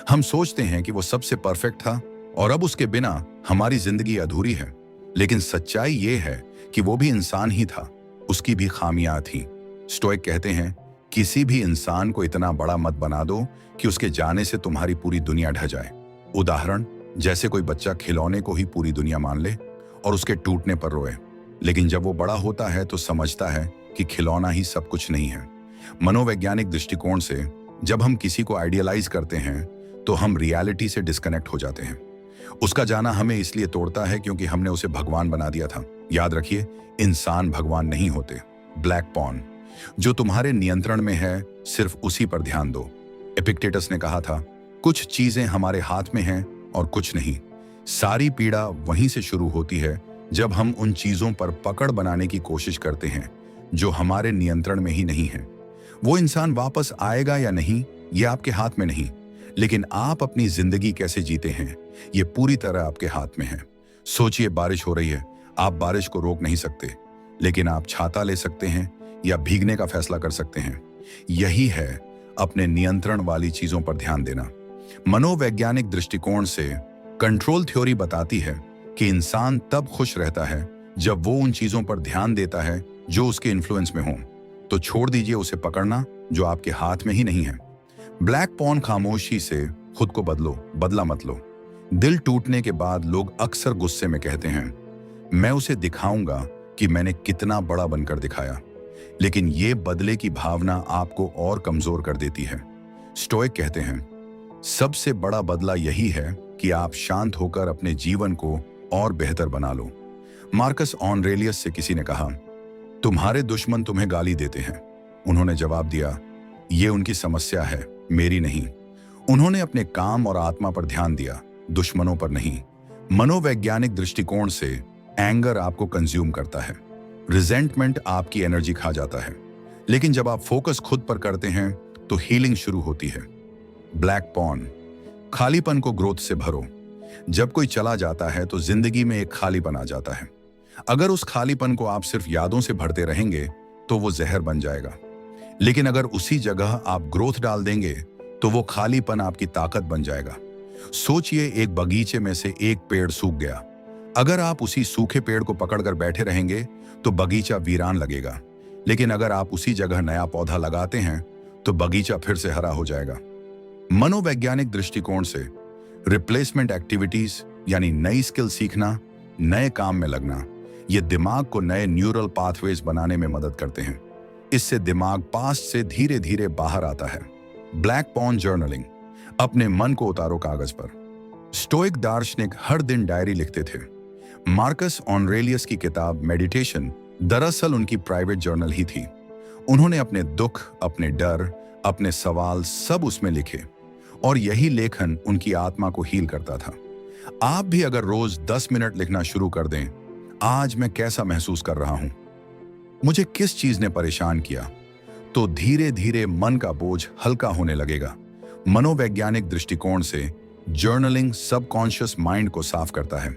हम सोचते हैं कि वो सबसे परफेक्ट था और अब उसके बिना हमारी जिंदगी अधूरी है। लेकिन सच्चाई ये है कि वो भी इंसान ही था, उसकी भी खामियां थी। स्टोइक कहते हैं, किसी भी इंसान को इतना बड़ा मत बना दो कि उसके जाने से तुम्हारी पूरी दुनिया ढह जाए। उदाहरण, जैसे कोई बच्चा खिलौने को ही पूरी दुनिया मान ले और उसके टूटने पर रोए, लेकिन जब वो बड़ा होता है तो समझता है कि खिलौना ही सब कुछ नहीं है। मनोवैज्ञानिक दृष्टिकोण से जब हम किसी को आइडियलाइज करते हैं तो हम रियलिटी से डिस्कनेक्ट हो जाते हैं। उसका जाना हमें इसलिए तोड़ता है क्योंकि हमने उसे भगवान बना दिया था। याद रखिए, इंसान भगवान नहीं होते। ब्लैक पॉन, जो तुम्हारे नियंत्रण में है सिर्फ उसी पर ध्यान दो। एपिक्टेटस ने कहा था, कुछ चीजें हमारे हाथ में हैं और कुछ नहीं। सारी पीड़ा वहीं से शुरू होती है जब हम उन चीजों पर पकड़ बनाने की कोशिश करते हैं जो हमारे नियंत्रण में ही नहीं है। वो इंसान वापस आएगा या नहीं ये आपके हाथ में नहीं, लेकिन आप अपनी जिंदगी कैसे जीते हैं ये पूरी तरह आपके हाथ में है। सोचिए, बारिश हो रही है, आप बारिश को रोक नहीं सकते, लेकिन आप छाता ले सकते हैं या भीगने का फैसला कर सकते हैं। यही है अपने नियंत्रण वाली चीजों पर ध्यान देना। मनोवैज्ञानिक दृष्टिकोण से कंट्रोल थ्योरी बताती है कि इंसान तब खुश रहता है जब वो उन चीजों पर ध्यान देता है जो उसके इन्फ्लुएंस में हों। तो छोड़ दीजिए उसे पकड़ना जो आपके हाथ में ही नहीं है। ब्लैक पॉन, खामोशी से खुद को बदला मत लो। दिल टूटने के बाद लोग अक्सर गुस्से में कहते हैं, मैं उसे दिखाऊंगा कि मैंने कितना बड़ा बनकर दिखाया, लेकिन ये बदले की भावना आपको और कमजोर कर देती है। स्टोइक कहते हैं, सबसे बड़ा बदला यही है कि आप शांत होकर अपने जीवन को और बेहतर बना लो। मार्कस ऑरेलियस से किसी ने कहा, तुम्हारे दुश्मन तुम्हें गाली देते हैं। उन्होंने जवाब दिया, ये उनकी समस्या है, मेरी नहीं। उन्होंने अपने काम और आत्मा पर ध्यान दिया, दुश्मनों पर नहीं। मनोवैज्ञानिक दृष्टिकोण से एंगर आपको कंज्यूम करता है, रिजेंटमेंट आपकी एनर्जी खा जाता है, लेकिन जब आप फोकस खुद पर करते हैं तो हीलिंग शुरू होती है। ब्लैक पॉन, खालीपन को ग्रोथ से भरो। जब कोई चला जाता है तो जिंदगी में एक खालीपन आ जाता है। अगर उस खालीपन को आप सिर्फ यादों से भरते रहेंगे तो वो जहर बन जाएगा, लेकिन अगर उसी जगह आप ग्रोथ डाल देंगे तो वो खालीपन आपकी ताकत बन जाएगा। सोचिए, एक बगीचे में से एक पेड़ सूख गया। अगर आप उसी सूखे पेड़ को पकड़कर बैठे रहेंगे तो बगीचा वीरान लगेगा, लेकिन अगर आप उसी जगह नया पौधा लगाते हैं तो बगीचा फिर से हरा हो जाएगा। मनोवैज्ञानिक दृष्टिकोण से रिप्लेसमेंट एक्टिविटीज यानी नई स्किल सीखना, नए काम में लगना, ये दिमाग को नए न्यूरल पाथवेज बनाने में मदद करते हैं। इससे दिमाग पास्ट से धीरे धीरे बाहर आता है। ब्लैक पॉन जर्नलिंग, अपने मन को उतारो कागज पर। स्टोइक दार्शनिक हर दिन डायरी लिखते थे। मार्कस ऑनरेलियस की किताब मेडिटेशन दरअसल उनकी प्राइवेट जर्नल ही थी। उन्होंने अपने दुख, अपने डर, अपने सवाल सब उसमें लिखे और यही लेखन उनकी आत्मा को हील करता था। आप भी अगर रोज 10 मिनट लिखना शुरू कर दें, आज मैं कैसा महसूस कर रहा हूं, मुझे किस चीज ने परेशान किया, तो धीरे धीरे मन का बोझ हल्का होने लगेगा। मनोवैज्ञानिक दृष्टिकोण से जर्नलिंग सबकॉन्शियस माइंड को साफ करता है।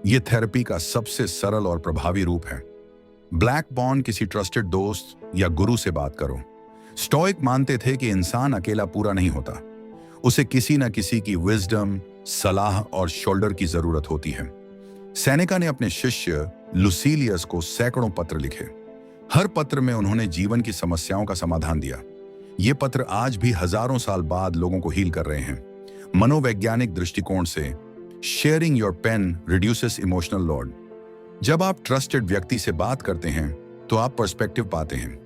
यह थेरेपी का सबसे सरल और प्रभावी रूप है। ब्लैक पॉन, किसी ट्रस्टेड दोस्त या गुरु से बात करो। स्टोइक मानते थे कि इंसान अकेला पूरा नहीं होता, उसे किसी न किसी की विजडम, सलाह और शोल्डर की जरूरत होती है। सेनेका ने अपने शिष्य लुसीलियस को सैकड़ों पत्र लिखे। हर पत्र में उन्होंने जीवन की समस्याओं का समाधान दिया। ये पत्र आज भी हजारों साल बाद लोगों को हील कर रहे हैं। मनोवैज्ञानिक दृष्टिकोण से sharing your pain reduces emotional load. जब आप ट्रस्टेड व्यक्ति से बात करते हैं तो आप पर्सपेक्टिव पाते हैं।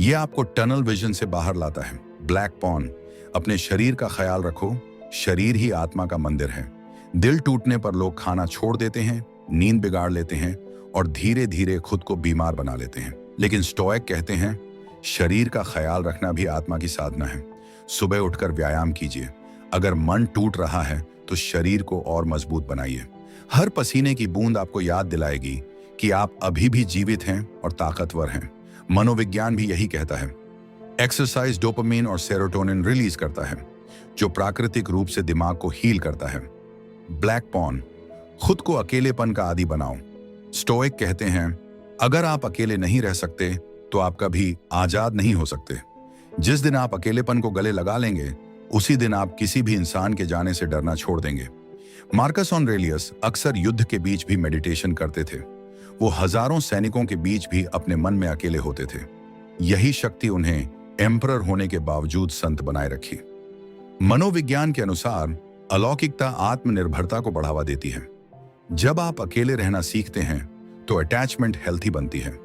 यह आपको टनल विजन से बाहर लाता है। ब्लैक पॉन, अपने शरीर का ख्याल रखो। शरीर ही आत्मा का मंदिर है। दिल टूटने पर लोग खाना छोड़ देते हैं, नींद बिगाड़ लेते हैं और धीरे धीरे खुद को बीमार बना लेते हैं। लेकिन स्टोइक कहते हैं, शरीर का ख्याल रखना भी आत्मा की साधना है। सुबह उठकर व्यायाम कीजिए। अगर मन टूट रहा है तो शरीर को और मजबूत बनाइए। हर पसीने की बूंद आपको याद दिलाएगी कि आप अभी भी जीवित हैं और ताकतवर हैं। मनोविज्ञान भी यही कहता है। एक्सरसाइज डोपामिन और सेरोटोनिन रिलीज करता है, जो प्राकृतिक रूप से दिमाग को हील करता है। ब्लैक पॉन, खुद को अकेलेपन का आदी बनाओ। स्टोइक कहते हैं, अगर आप अकेले नहीं रह सकते तो आप कभी आजाद नहीं हो सकते। जिस दिन आप अकेलेपन को गले लगा लेंगे, उसी दिन आप किसी भी इंसान के जाने से डरना छोड़ देंगे। मार्कस ऑनरेलियस अक्सर युद्ध के बीच भी मेडिटेशन करते थे। वो हजारों सैनिकों के बीच भी अपने मन में अकेले होते थे। यही शक्ति उन्हें एम्परर होने के बावजूद संत बनाए रखी। मनोविज्ञान के अनुसार अलौकिकता आत्मनिर्भरता को बढ़ावा देती है। जब आप अकेले रहना सीखते हैं तो अटैचमेंट हेल्थी बनती है।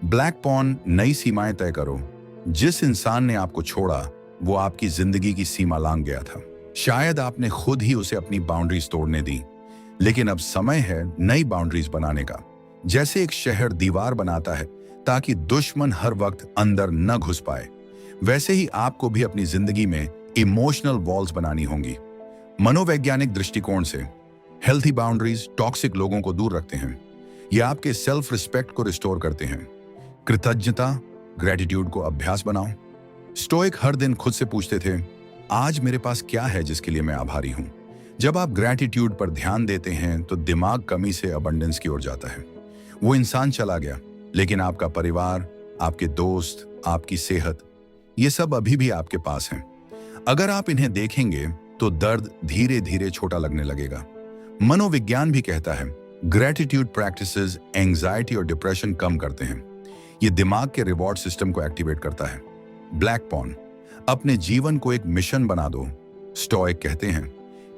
ब्लैक पॉन, नई सीमाएं तय करो। जिस इंसान ने आपको छोड़ा वो आपकी जिंदगी की सीमा लांघ गया था। शायद आपने खुद ही उसे अपनी बाउंड्रीज तोड़ने दी, लेकिन अब समय है नई बाउंड्रीज बनाने का। जैसे एक शहर दीवार बनाता है ताकि दुश्मन हर वक्त अंदर न घुस पाए, वैसे ही आपको भी अपनी जिंदगी में इमोशनल वॉल्स बनानी होंगी। मनोवैज्ञानिक दृष्टिकोण से हेल्थी बाउंड्रीज टॉक्सिक लोगों को दूर रखते हैं। ये आपके सेल्फ रिस्पेक्ट को रिस्टोर करते हैं। कृतज्ञता, ग्रेटिट्यूड को अभ्यास बनाओ। स्टोइक हर दिन खुद से पूछते थे, आज मेरे पास क्या है जिसके लिए मैं आभारी हूं। जब आप ग्रेटिट्यूड पर ध्यान देते हैं तो दिमाग कमी से अबंडेंस की ओर जाता है। वो इंसान चला गया, लेकिन आपका परिवार, आपके दोस्त, आपकी सेहत, ये सब अभी भी आपके पास हैं। अगर आप इन्हें देखेंगे तो दर्द धीरे धीरे छोटा लगने लगेगा। मनोविज्ञान भी कहता है, ग्रेटिट्यूड प्रैक्टिसेस एंजाइटी और डिप्रेशन कम करते हैं। ये दिमाग के रिवॉर्ड सिस्टम को एक्टिवेट करता है। ब्लैक पॉन, अपने जीवन को एक मिशन बना दो। स्टोइक कहते हैं,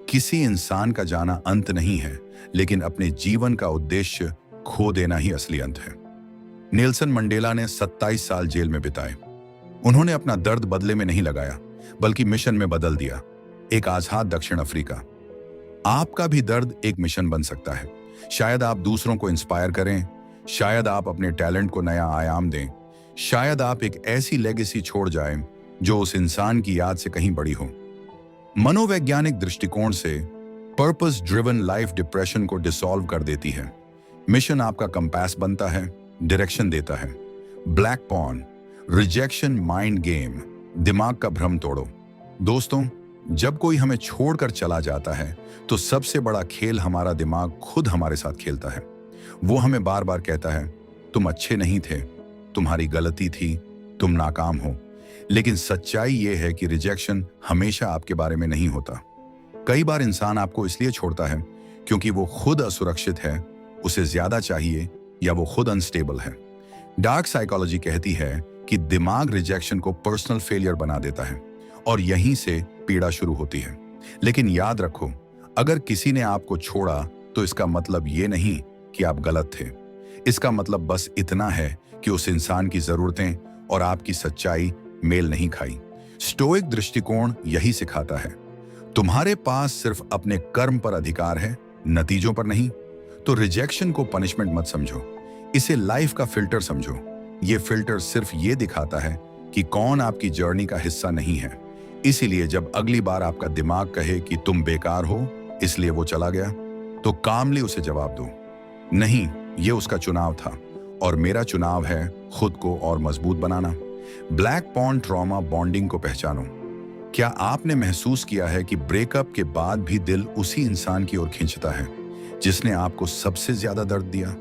किसी इंसान का जाना अंत नहीं है, लेकिन अपने जीवन का उद्देश्य खो देना ही असली अंत है। नेल्सन मंडेला ने 27 साल जेल में बिताए। उन्होंने अपना दर्द बदले में नहीं लगाया, बल्कि मिशन में बदल दिया। एक आजाद दक्षिण अफ्रीका। आपका भी दर्द एक मिशन बन सकता है। शायद आप दूसरों को इंस्पायर करें, शायद आप अपने टैलेंट को नया आयाम दें, शायद आप एक ऐसी लेगेसी छोड़ जाएं जो उस इंसान की याद से कहीं बड़ी हो। मनोवैज्ञानिक दृष्टिकोण से पर्पस ड्रिवन लाइफ डिप्रेशन को डिसॉल्व कर देती है। मिशन आपका कंपास बनता है, डायरेक्शन देता है। Black pawn, rejection mind game, दिमाग का भ्रम तोड़ो। दोस्तों, जब कोई हमें छोड़कर चला जाता है तो सबसे बड़ा खेल हमारा दिमाग खुद हमारे साथ खेलता है। वो हमें बार बार कहता है, तुम अच्छे नहीं थे, तुम्हारी गलती थी, तुम नाकाम हो। लेकिन सच्चाई ये है कि रिजेक्शन हमेशा आपके बारे में नहीं होता। कई बार इंसान आपको इसलिए छोड़ता है क्योंकि वो खुद असुरक्षित है, उसे ज्यादा चाहिए, या वो खुद अनस्टेबल है। डार्क साइकोलॉजी कहती है कि दिमाग रिजेक्शन को पर्सनल फेलियर बना देता है और यहीं से पीड़ा शुरू होती है। लेकिन याद रखो, अगर किसी ने आपको छोड़ा तो इसका मतलब ये नहीं कि आप गलत थे। इसका मतलब बस इतना है कि उस इंसान की जरूरतें और आपकी सच्चाई मेल नहीं खाई। स्टोइक दृष्टिकोण यही सिखाता है, तुम्हारे पास सिर्फ अपने कर्म पर अधिकार है, नतीजों पर नहीं। तो रिजेक्शन को पनिशमेंट मत समझो, इसे लाइफ का फिल्टर समझो। ये फिल्टर सिर्फ ये दिखाता है कि कौन आपकी जर्नी का हिस्सा नहीं है। इसीलिए जब अगली बार आपका दिमाग कहे कि तुम बेकार हो इसलिए वो चला गया, तो कामली उसे जवाब दो, नहीं, ये उसका चुनाव था और मेरा चुनाव है खुद को और मजबूत बनाना। ब्लैक पॉन ट्रॉमा बॉन्डिंग को पहचानो। क्या आपने महसूस किया है कि ब्रेकअप के बाद भी दिल उसी इंसान की ओर खींचता है जिसने आपको सबसे ज्यादा दर्द दिया?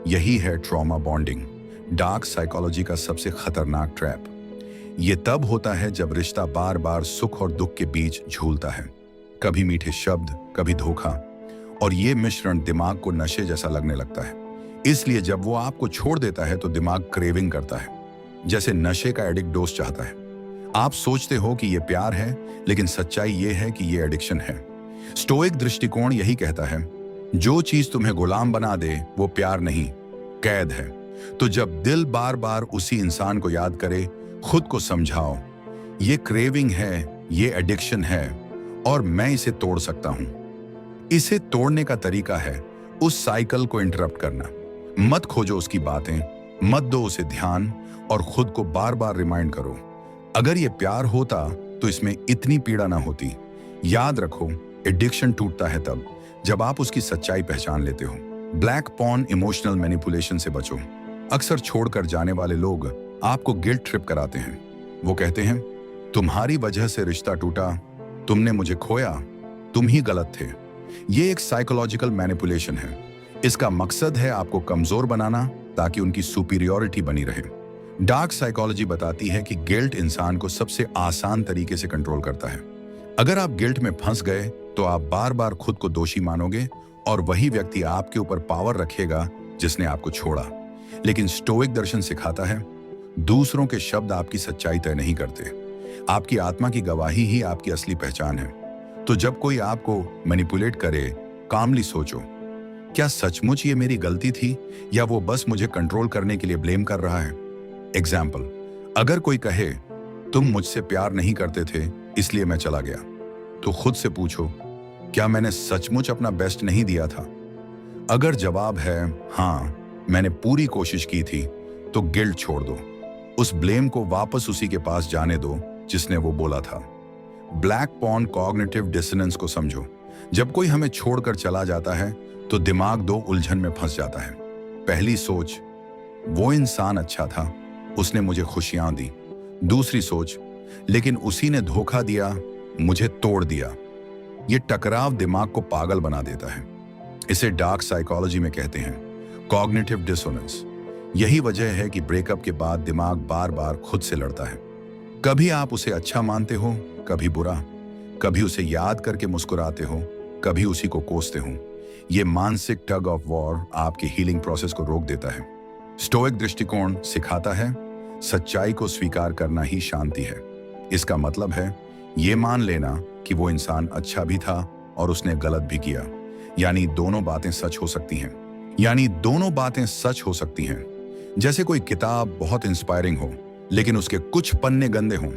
यही है ट्रॉमा बॉन्डिंग, डार्क साइकोलॉजी का सबसे खतरनाक ट्रैप। ये तब होता है जब रिश्ता बार बार सुख और दुख के बीच झूलता है, कभी मीठे शब्द, कभी धोखा, और ये मिश्रण दिमाग को नशे जैसा लगने लगता है। इसलिए जब वो आपको छोड़ देता है तो दिमाग क्रेविंग करता है, जैसे नशे का एडिक्ट डोज चाहता है। आप सोचते हो कि ये प्यार है, लेकिन सच्चाई ये है कि ये एडिक्शन है। स्टोइक दृष्टिकोण यही कहता है, जो चीज तुम्हें गुलाम बना दे वो प्यार नहीं, कैद है। तो जब दिल बार बार उसी इंसान को याद करे, खुद को समझाओ, ये क्रेविंग है, ये एडिक्शन है और मैं इसे तोड़ सकता हूं। इसे तोड़ने का तरीका है उस साइकिल को इंटरप्ट करना। मत खोजो उसकी बातें, मत दो उसे ध्यान, और खुद को बार बार रिमाइंड करो, अगर ये प्यार होता तो इसमें इतनी पीड़ा ना होती। याद रखो, एडिक्शन टूटता है तब जब आप उसकी सच्चाई पहचान लेते हो। ब्लैक पॉन इमोशनल मैनिपुलेशन से बचो। अक्सर छोड़कर जाने वाले लोग आपको गिल्ट ट्रिप कराते हैं। वो कहते हैं, तुम्हारी वजह से रिश्ता टूटा, तुमने मुझे खोया, तुम ही गलत थे। ये एक साइकोलॉजिकल मैनिपुलेशन है। इसका मकसद है आपको कमजोर बनाना ताकि उनकी सुपीरियॉरिटी बनी रहे। डार्क साइकोलॉजी बताती है कि गिल्ट इंसान को सबसे आसान तरीके से कंट्रोल करता है। अगर आप गिल्ट में फंस गए तो आप बार बार खुद को दोषी मानोगे और वही व्यक्ति आपके ऊपर पावर रखेगा जिसने आपको छोड़ा। लेकिन स्टोइक दर्शन सिखाता है, दूसरों के शब्द आपकी सच्चाई तय नहीं करते, आपकी आत्मा की गवाही ही आपकी असली पहचान है। तो जब कोई आपको मैनिपुलेट करे, कामली सोचो, क्या सचमुच ये मेरी गलती थी या वो बस मुझे कंट्रोल करने के लिए ब्लेम कर रहा है? एग्जाम्पल, अगर कोई कहे तुम मुझसे प्यार नहीं करते थे इसलिए मैं चला गया, तो खुद से पूछो, क्या मैंने सचमुच अपना बेस्ट नहीं दिया था? अगर जवाब है हाँ, मैंने पूरी कोशिश की थी, तो गिल्ट छोड़ दो। उस ब्लेम को वापस उसी के पास जाने दो जिसने वो बोला था। ब्लैक पॉन कॉग्निटिव डिसोनेंस को समझो। जब कोई हमें छोड़कर चला जाता है तो दिमाग दो उलझन में फंस जाता है। पहली सोच, वो इंसान अच्छा था, उसने मुझे खुशियां दी। दूसरी सोच, लेकिन उसी ने धोखा दिया, मुझे तोड़ दिया। ये टकराव दिमाग को पागल बना देता है। इसे डार्क साइकोलॉजी में कहते हैं कॉग्निटिव डिसोनेंस। यही वजह है कि ब्रेकअप के बाद दिमाग बार बार खुद से लड़ता है। कभी आप उसे अच्छा मानते हो, कभी बुरा, कभी उसे याद करके मुस्कुराते हो, कभी उसी को कोसते हो। ये मानसिक टग ऑफ वॉर आपके हीलिंग प्रोसेस को रोक देता है। स्टोइक दृष्टिकोण सिखाता है, सच्चाई को स्वीकार करना ही शांति है। इसका मतलब है ये मान लेना कि वो इंसान अच्छा भी था और उसने गलत भी किया। यानी दोनों बातें सच हो सकती हैं। जैसे कोई किताब बहुत इंस्पायरिंग हो लेकिन उसके कुछ पन्ने गंदे हों।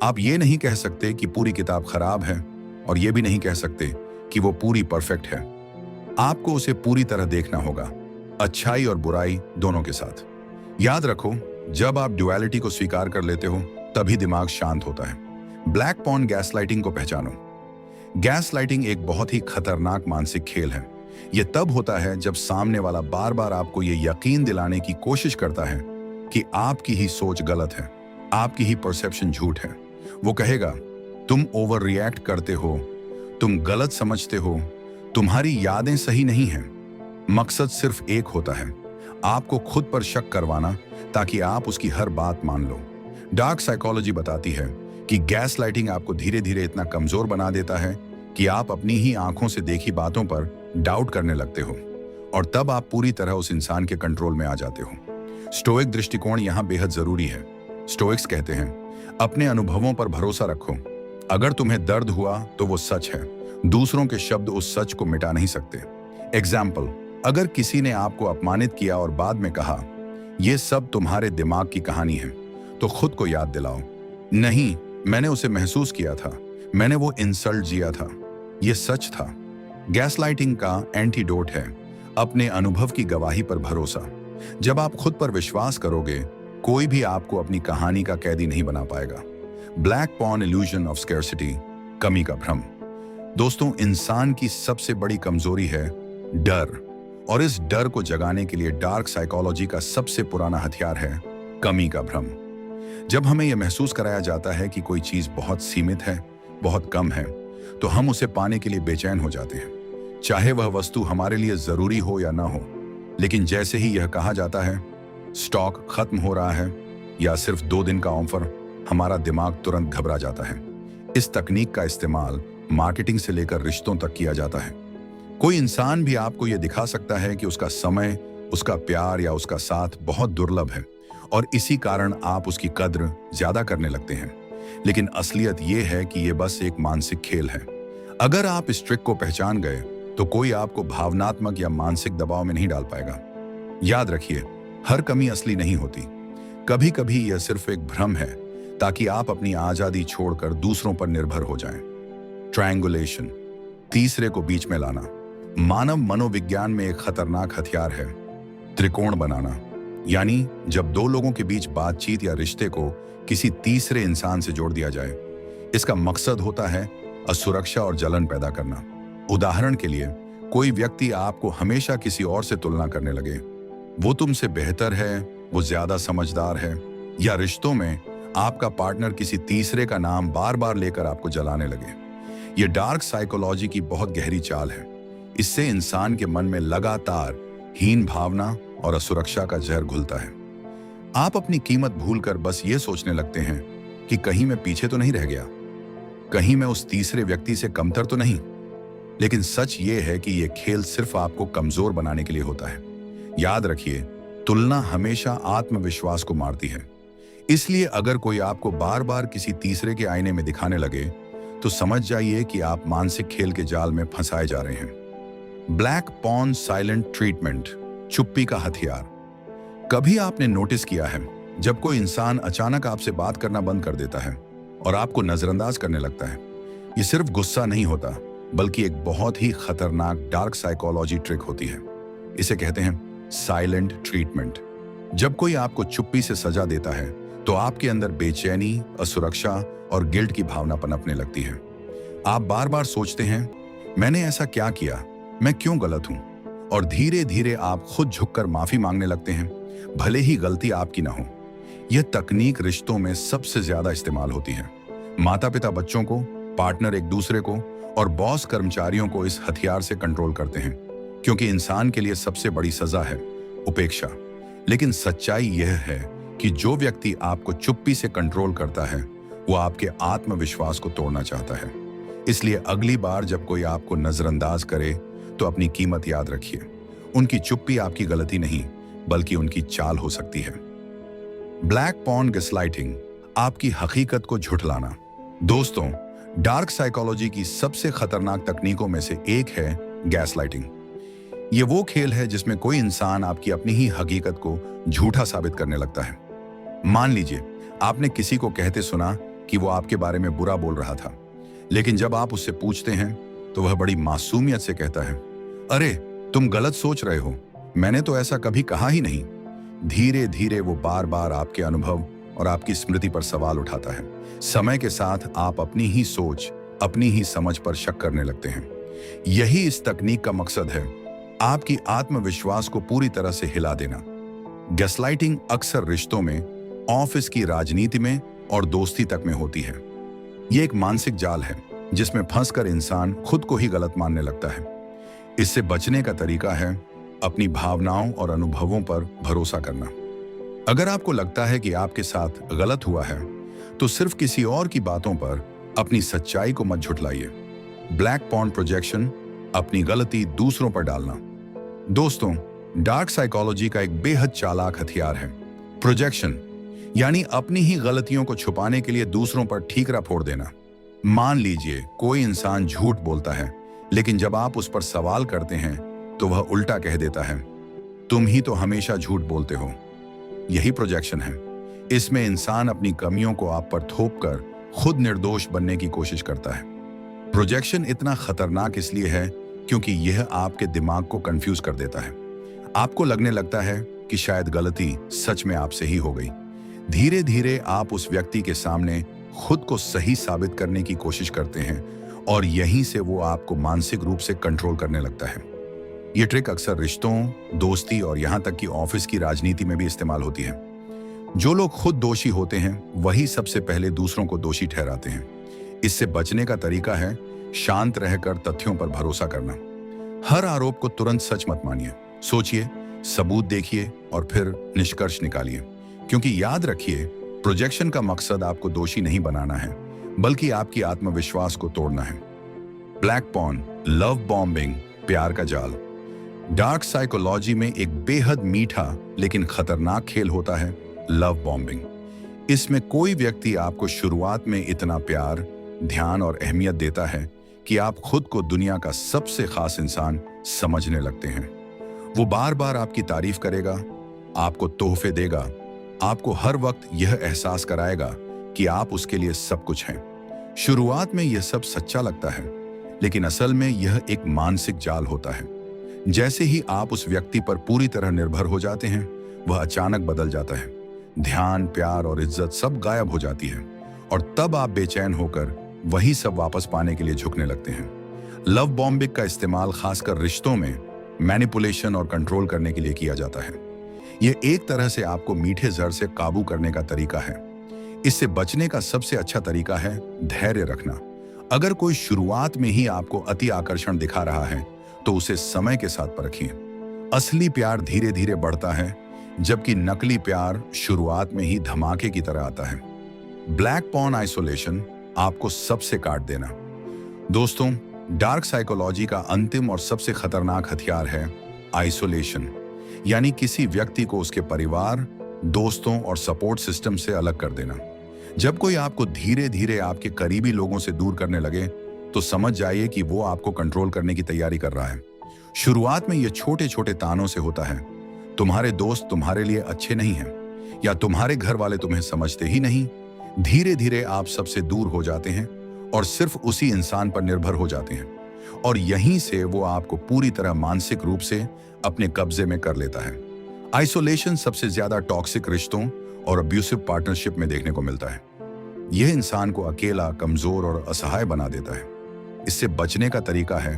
आप ये नहीं कह सकते कि पूरी किताब खराब है और ये भी नहीं कह सकते कि वो पूरी परफेक्ट है। आपको उसे पूरी तरह देखना होगा, अच्छाई और बुराई दोनों के साथ। याद रखो, जब आप ड्युअलिटी को स्वीकार कर लेते हो तभी दिमाग शांत होता है। ब्लैक पॉन गैसलाइटिंग को पहचानो। गैसलाइटिंग एक बहुत ही खतरनाक मानसिक खेल है। यह तब होता है जब सामने वाला बार बार आपको ये यकीन दिलाने की कोशिश करता है कि आपकी ही सोच गलत है, आपकी ही परसेप्शन झूठ है। वो कहेगा, तुम ओवर रिएक्ट करते हो, तुम गलत समझते हो, तुम्हारी यादें सही नहीं हैं। मकसद सिर्फ एक होता है, आपको खुद पर शक करवाना, ताकि आप उसकी हर बात मान लो। डार्क साइकोलॉजी बताती है कि गैस लाइटिंग आपको धीरे धीरे इतना कमजोर बना देता है कि आप अपनी ही आंखों से देखी बातों पर डाउट करने लगते हो, और तब आप पूरी तरह उस इंसान के कंट्रोल में आ जाते हो। स्टोइक दृष्टिकोण यहाँ बेहद जरूरी है। स्टोइक्स कहते हैं, अपने अनुभवों पर भरोसा रखो। अगर तुम्हें दर्द हुआ तो वो सच है, दूसरों के शब्द उस सच को मिटा नहीं सकते। एग्जाम्पल, अगर किसी ने आपको अपमानित किया और बाद में कहा यह सब तुम्हारे दिमाग की कहानी है, तो खुद को याद दिलाओ, नहीं, मैंने उसे महसूस किया था, मैंने वो इंसल्ट जिया था, ये सच था। गैसलाइटिंग का एंटीडोट है अपने अनुभव की गवाही पर भरोसा। जब आप खुद पर विश्वास करोगे, कोई भी आपको अपनी कहानी का कैदी नहीं बना पाएगा। Black pawn illusion of scarcity, कमी का भ्रम। दोस्तों, इंसान की सबसे बड़ी कमजोरी है डर, और इस डर को जगाने के लिए डार्क साइकोलॉजी का सबसे पुराना हथियार है कमी का भ्रम। जब हमें यह महसूस कराया जाता है कि कोई चीज बहुत सीमित है, बहुत कम है, तो हम उसे पाने के लिए बेचैन हो जाते हैं, चाहे वह वस्तु हमारे लिए जरूरी हो या ना हो। लेकिन जैसे ही यह कहा जाता है स्टॉक खत्म हो रहा है या सिर्फ 2 दिन का ऑफर, हमारा दिमाग तुरंत घबरा जाता है। इस तकनीक का इस्तेमाल मार्केटिंग से लेकर रिश्तों तक किया जाता है। कोई इंसान भी आपको यह दिखा सकता है कि उसका समय, उसका प्यार या उसका साथ बहुत दुर्लभ है, और इसी कारण आप उसकी कद्र ज्यादा करने लगते हैं। लेकिन असलियत यह है कि यह बस एक मानसिक खेल है। अगर आप इस ट्रिक को पहचान गए, तो कोई आपको भावनात्मक या मानसिक दबाव में नहीं डाल पाएगा। याद रखिए, हर कमी असली नहीं होती। कभी कभी यह सिर्फ एक भ्रम है, ताकि आप अपनी आजादी छोड़कर दूसरों पर निर्भर हो जाएं। ट्रायंगुलेशन, तीसरे को बीच में लाना, मानव मनोविज्ञान में एक खतरनाक हथियार है। त्रिकोण बनाना, यानी जब 2 लोगों के बीच बातचीत या रिश्ते को किसी तीसरे इंसान से जोड़ दिया जाए। इसका मकसद होता है असुरक्षा और जलन पैदा करना। उदाहरण के लिए, कोई व्यक्ति आपको हमेशा किसी और से तुलना करने लगे, वो तुमसे बेहतर है, वो ज्यादा समझदार है, या रिश्तों में आपका पार्टनर किसी तीसरे का नाम बार बार लेकर आपको जलाने लगे। ये डार्क साइकोलॉजी की बहुत गहरी चाल है। इससे इंसान के मन में लगातार हीन भावना और असुरक्षा का जहर घुलता है। आप अपनी कीमत भूलकर बस ये सोचने लगते हैं कि कहीं मैं पीछे तो नहीं रह गया, कहीं मैं उस तीसरे व्यक्ति से कमतर तो नहीं। लेकिन सच ये है कि यह खेल सिर्फ आपको कमजोर बनाने के लिए होता है। याद रखिए, तुलना हमेशा आत्मविश्वास को मारती है। इसलिए अगर कोई आपको बार बार किसी तीसरे के आईने में दिखाने लगे, तो समझ जाइए कि आप मानसिक खेल के जाल में फंसाए जा रहे हैं। ब्लैक पॉन साइलेंट ट्रीटमेंट, चुप्पी का हथियार। कभी आपने नोटिस किया है, जब कोई इंसान अचानक आपसे बात करना बंद कर देता है और आपको नजरअंदाज करने लगता है, ये सिर्फ गुस्सा नहीं होता, बल्कि एक बहुत ही खतरनाक डार्क साइकोलॉजी ट्रिक होती है। इसे कहते हैं साइलेंट ट्रीटमेंट। जब कोई आपको चुप्पी से सजा देता है, तो आपके अंदर बेचैनी, असुरक्षा और गिल्ट की भावना पनपने लगती है। आप बार बार सोचते हैं, मैंने ऐसा क्या किया, मैं क्यों गलत हूं? और धीरे धीरे आप खुद झुककर माफी मांगने लगते हैं, भले ही गलती आपकी ना हो। यह तकनीक रिश्तों में सबसे ज्यादा इस्तेमाल होती है। माता पिता बच्चों को, पार्टनर एक दूसरे को, और बॉस कर्मचारियों को इस हथियार से कंट्रोल करते हैं, क्योंकि इंसान के लिए सबसे बड़ी सजा है उपेक्षा। लेकिन सच्चाई यह है कि जो व्यक्ति आपको चुप्पी से कंट्रोल करता है, वो आपके आत्मविश्वास को तोड़ना चाहता है। इसलिए अगली बार जब कोई आपको नजरअंदाज करे, तो अपनी कीमत याद रखिए। उनकी चुप्पी आपकी गलती नहीं, बल्कि उनकी चाल हो सकती है। ब्लैक पॉन गैसलाइटिंग, आपकी हकीकत को झुठलाना। दोस्तों, डार्क साइकोलॉजी की सबसे खतरनाक तकनीकों में से एक है गैसलाइटिंग। ये वो खेल है जिसमें कोई इंसान आपकी अपनी ही हकीकत को झूठा साबित करने लगता है। मान लीजिए, आपने किसी को कहते सुना कि वो आपके बारे में बुरा बोल रहा था, लेकिन जब आप उससे पूछते हैं, तो वह बड़ी मासूमियत से कहता है, अरे तुम गलत सोच रहे हो, मैंने तो ऐसा कभी कहा ही नहीं। धीरे धीरे वो बार बार आपके अनुभव और आपकी स्मृति पर सवाल उठाता है। समय के साथ आप अपनी ही सोच, अपनी ही समझ पर शक करने लगते हैं। यही इस तकनीक का मकसद है, आपकी आत्मविश्वास को पूरी तरह से हिला देना। गैसलाइटिंग अक्सर रिश्तों में, ऑफिस की राजनीति में और दोस्ती तक में होती है। ये एक मानसिक जाल है जिसमें फंसकर इंसान खुद को ही गलत मानने लगता है। इससे बचने का तरीका है अपनी भावनाओं और अनुभवों पर भरोसा करना। अगर आपको लगता है कि आपके साथ गलत हुआ है, तो सिर्फ किसी और की बातों पर अपनी सच्चाई को मत झुठलाइए। ब्लैक पॉन्ड प्रोजेक्शन, अपनी गलती दूसरों पर डालना। दोस्तों, डार्क साइकोलॉजी का एक बेहद चालाक हथियार है प्रोजेक्शन, यानी अपनी ही गलतियों को छुपाने के लिए दूसरों पर ठीकरा फोड़ देना। मान लीजिए कोई इंसान झूठ बोलता है, लेकिन जब आप उस पर सवाल करते हैं तो वह उल्टा कह देता है, तुम ही तो हमेशा झूठ बोलते हो। यही प्रोजेक्शन है। इसमें इंसान अपनी कमियों को आप पर थोपकर खुद निर्दोष बनने की कोशिश करता है। प्रोजेक्शन इतना खतरनाक इसलिए है क्योंकि यह आपके दिमाग को कंफ्यूज कर देता है। आपको लगने लगता है कि शायद गलती सच में आपसे ही हो गई। धीरे धीरे आप उस व्यक्ति के सामने खुद को सही साबित करने की कोशिश करते हैं और यहीं से वो आपको मानसिक रूप से कंट्रोल करने लगता है। ये ट्रिक अक्सर रिश्तों, दोस्ती और यहाँ तक कि ऑफिस की राजनीति में भी इस्तेमाल होती है। जो लोग खुद दोषी होते हैं वही सबसे पहले दूसरों को दोषी ठहराते हैं। इससे बचने का तरीका है शांत रहकर तथ्यों पर भरोसा करना। हर आरोप को तुरंत सच मत मानिए। सोचिए, सबूत देखिए और फिर निष्कर्ष निकालिए। क्योंकि याद रखिए, प्रोजेक्शन का मकसद आपको दोषी नहीं बनाना है, बल्कि आपकी आत्मविश्वास को तोड़ना है। ब्लैक पॉन्ड, लव बॉम्बिंग, प्यार का जाल। डार्क साइकोलॉजी में एक बेहद मीठा लेकिन खतरनाक खेल होता है लव बॉम्बिंग। इसमें कोई व्यक्ति आपको शुरुआत में इतना प्यार, ध्यान और अहमियत देता है कि आप खुद को दुनिया का सबसे खास इंसान समझने लगते हैं। वो बार बार आपकी तारीफ करेगा, आपको तोहफे देगा, आपको हर वक्त यह एहसास कराएगा कि आप उसके लिए सब कुछ हैं। शुरुआत में यह सब सच्चा लगता है, लेकिन असल में यह एक मानसिक जाल होता है। जैसे ही आप उस व्यक्ति पर पूरी तरह निर्भर हो जाते हैं, वह अचानक बदल जाता है। ध्यान, प्यार और इज्जत सब गायब हो जाती है और तब आप बेचैन होकर वही सब वापस पाने के लिए झुकने लगते हैं। लव बॉम्बिंग का इस्तेमाल खासकर रिश्तों में मैनिपुलेशन और कंट्रोल करने के लिए किया जाता है। यह एक तरह से आपको मीठे जहर से काबू करने का तरीका है। इससे बचने का सबसे अच्छा तरीका है धैर्य रखना। अगर कोई शुरुआत में ही आपको अति आकर्षण दिखा रहा है, तो उसे समय के साथ परखिए। असली प्यार धीरे धीरे बढ़ता है, जबकि नकली प्यार शुरुआत में ही धमाके की तरह आता है। ब्लैक पॉन्ड आइसोलेशन, आपको सबसे काट देना। दोस्तों, डार्क साइकोलॉजी का अंतिम और सबसे खतरनाक हथियार है आइसोलेशन, यानी किसी व्यक्ति को उसके परिवार, दोस्तों और सपोर्ट सिस्टम से अलग कर देना। जब कोई आपको धीरे धीरे आपके करीबी लोगों से दूर करने लगे, तो समझ जाइए कि वो आपको कंट्रोल करने की तैयारी कर रहा है। शुरुआत में ये छोटे छोटे तानों से होता है। तुम्हारे दोस्त तुम्हारे लिए अच्छे नहीं हैं, या तुम्हारे घर वाले तुम्हें समझते ही नहीं। धीरे धीरे आप सबसे दूर हो जाते हैं और सिर्फ उसी इंसान पर निर्भर हो जाते हैं, और यहीं से वो आपको पूरी तरह मानसिक रूप से अपने कब्जे में कर लेता है। आइसोलेशन सबसे ज्यादा टॉक्सिक रिश्तों और अब्यूसिव पार्टनरशिप में देखने को मिलता है। यह इंसान को अकेला, कमजोर और असहाय बना देता है। इससे बचने का तरीका है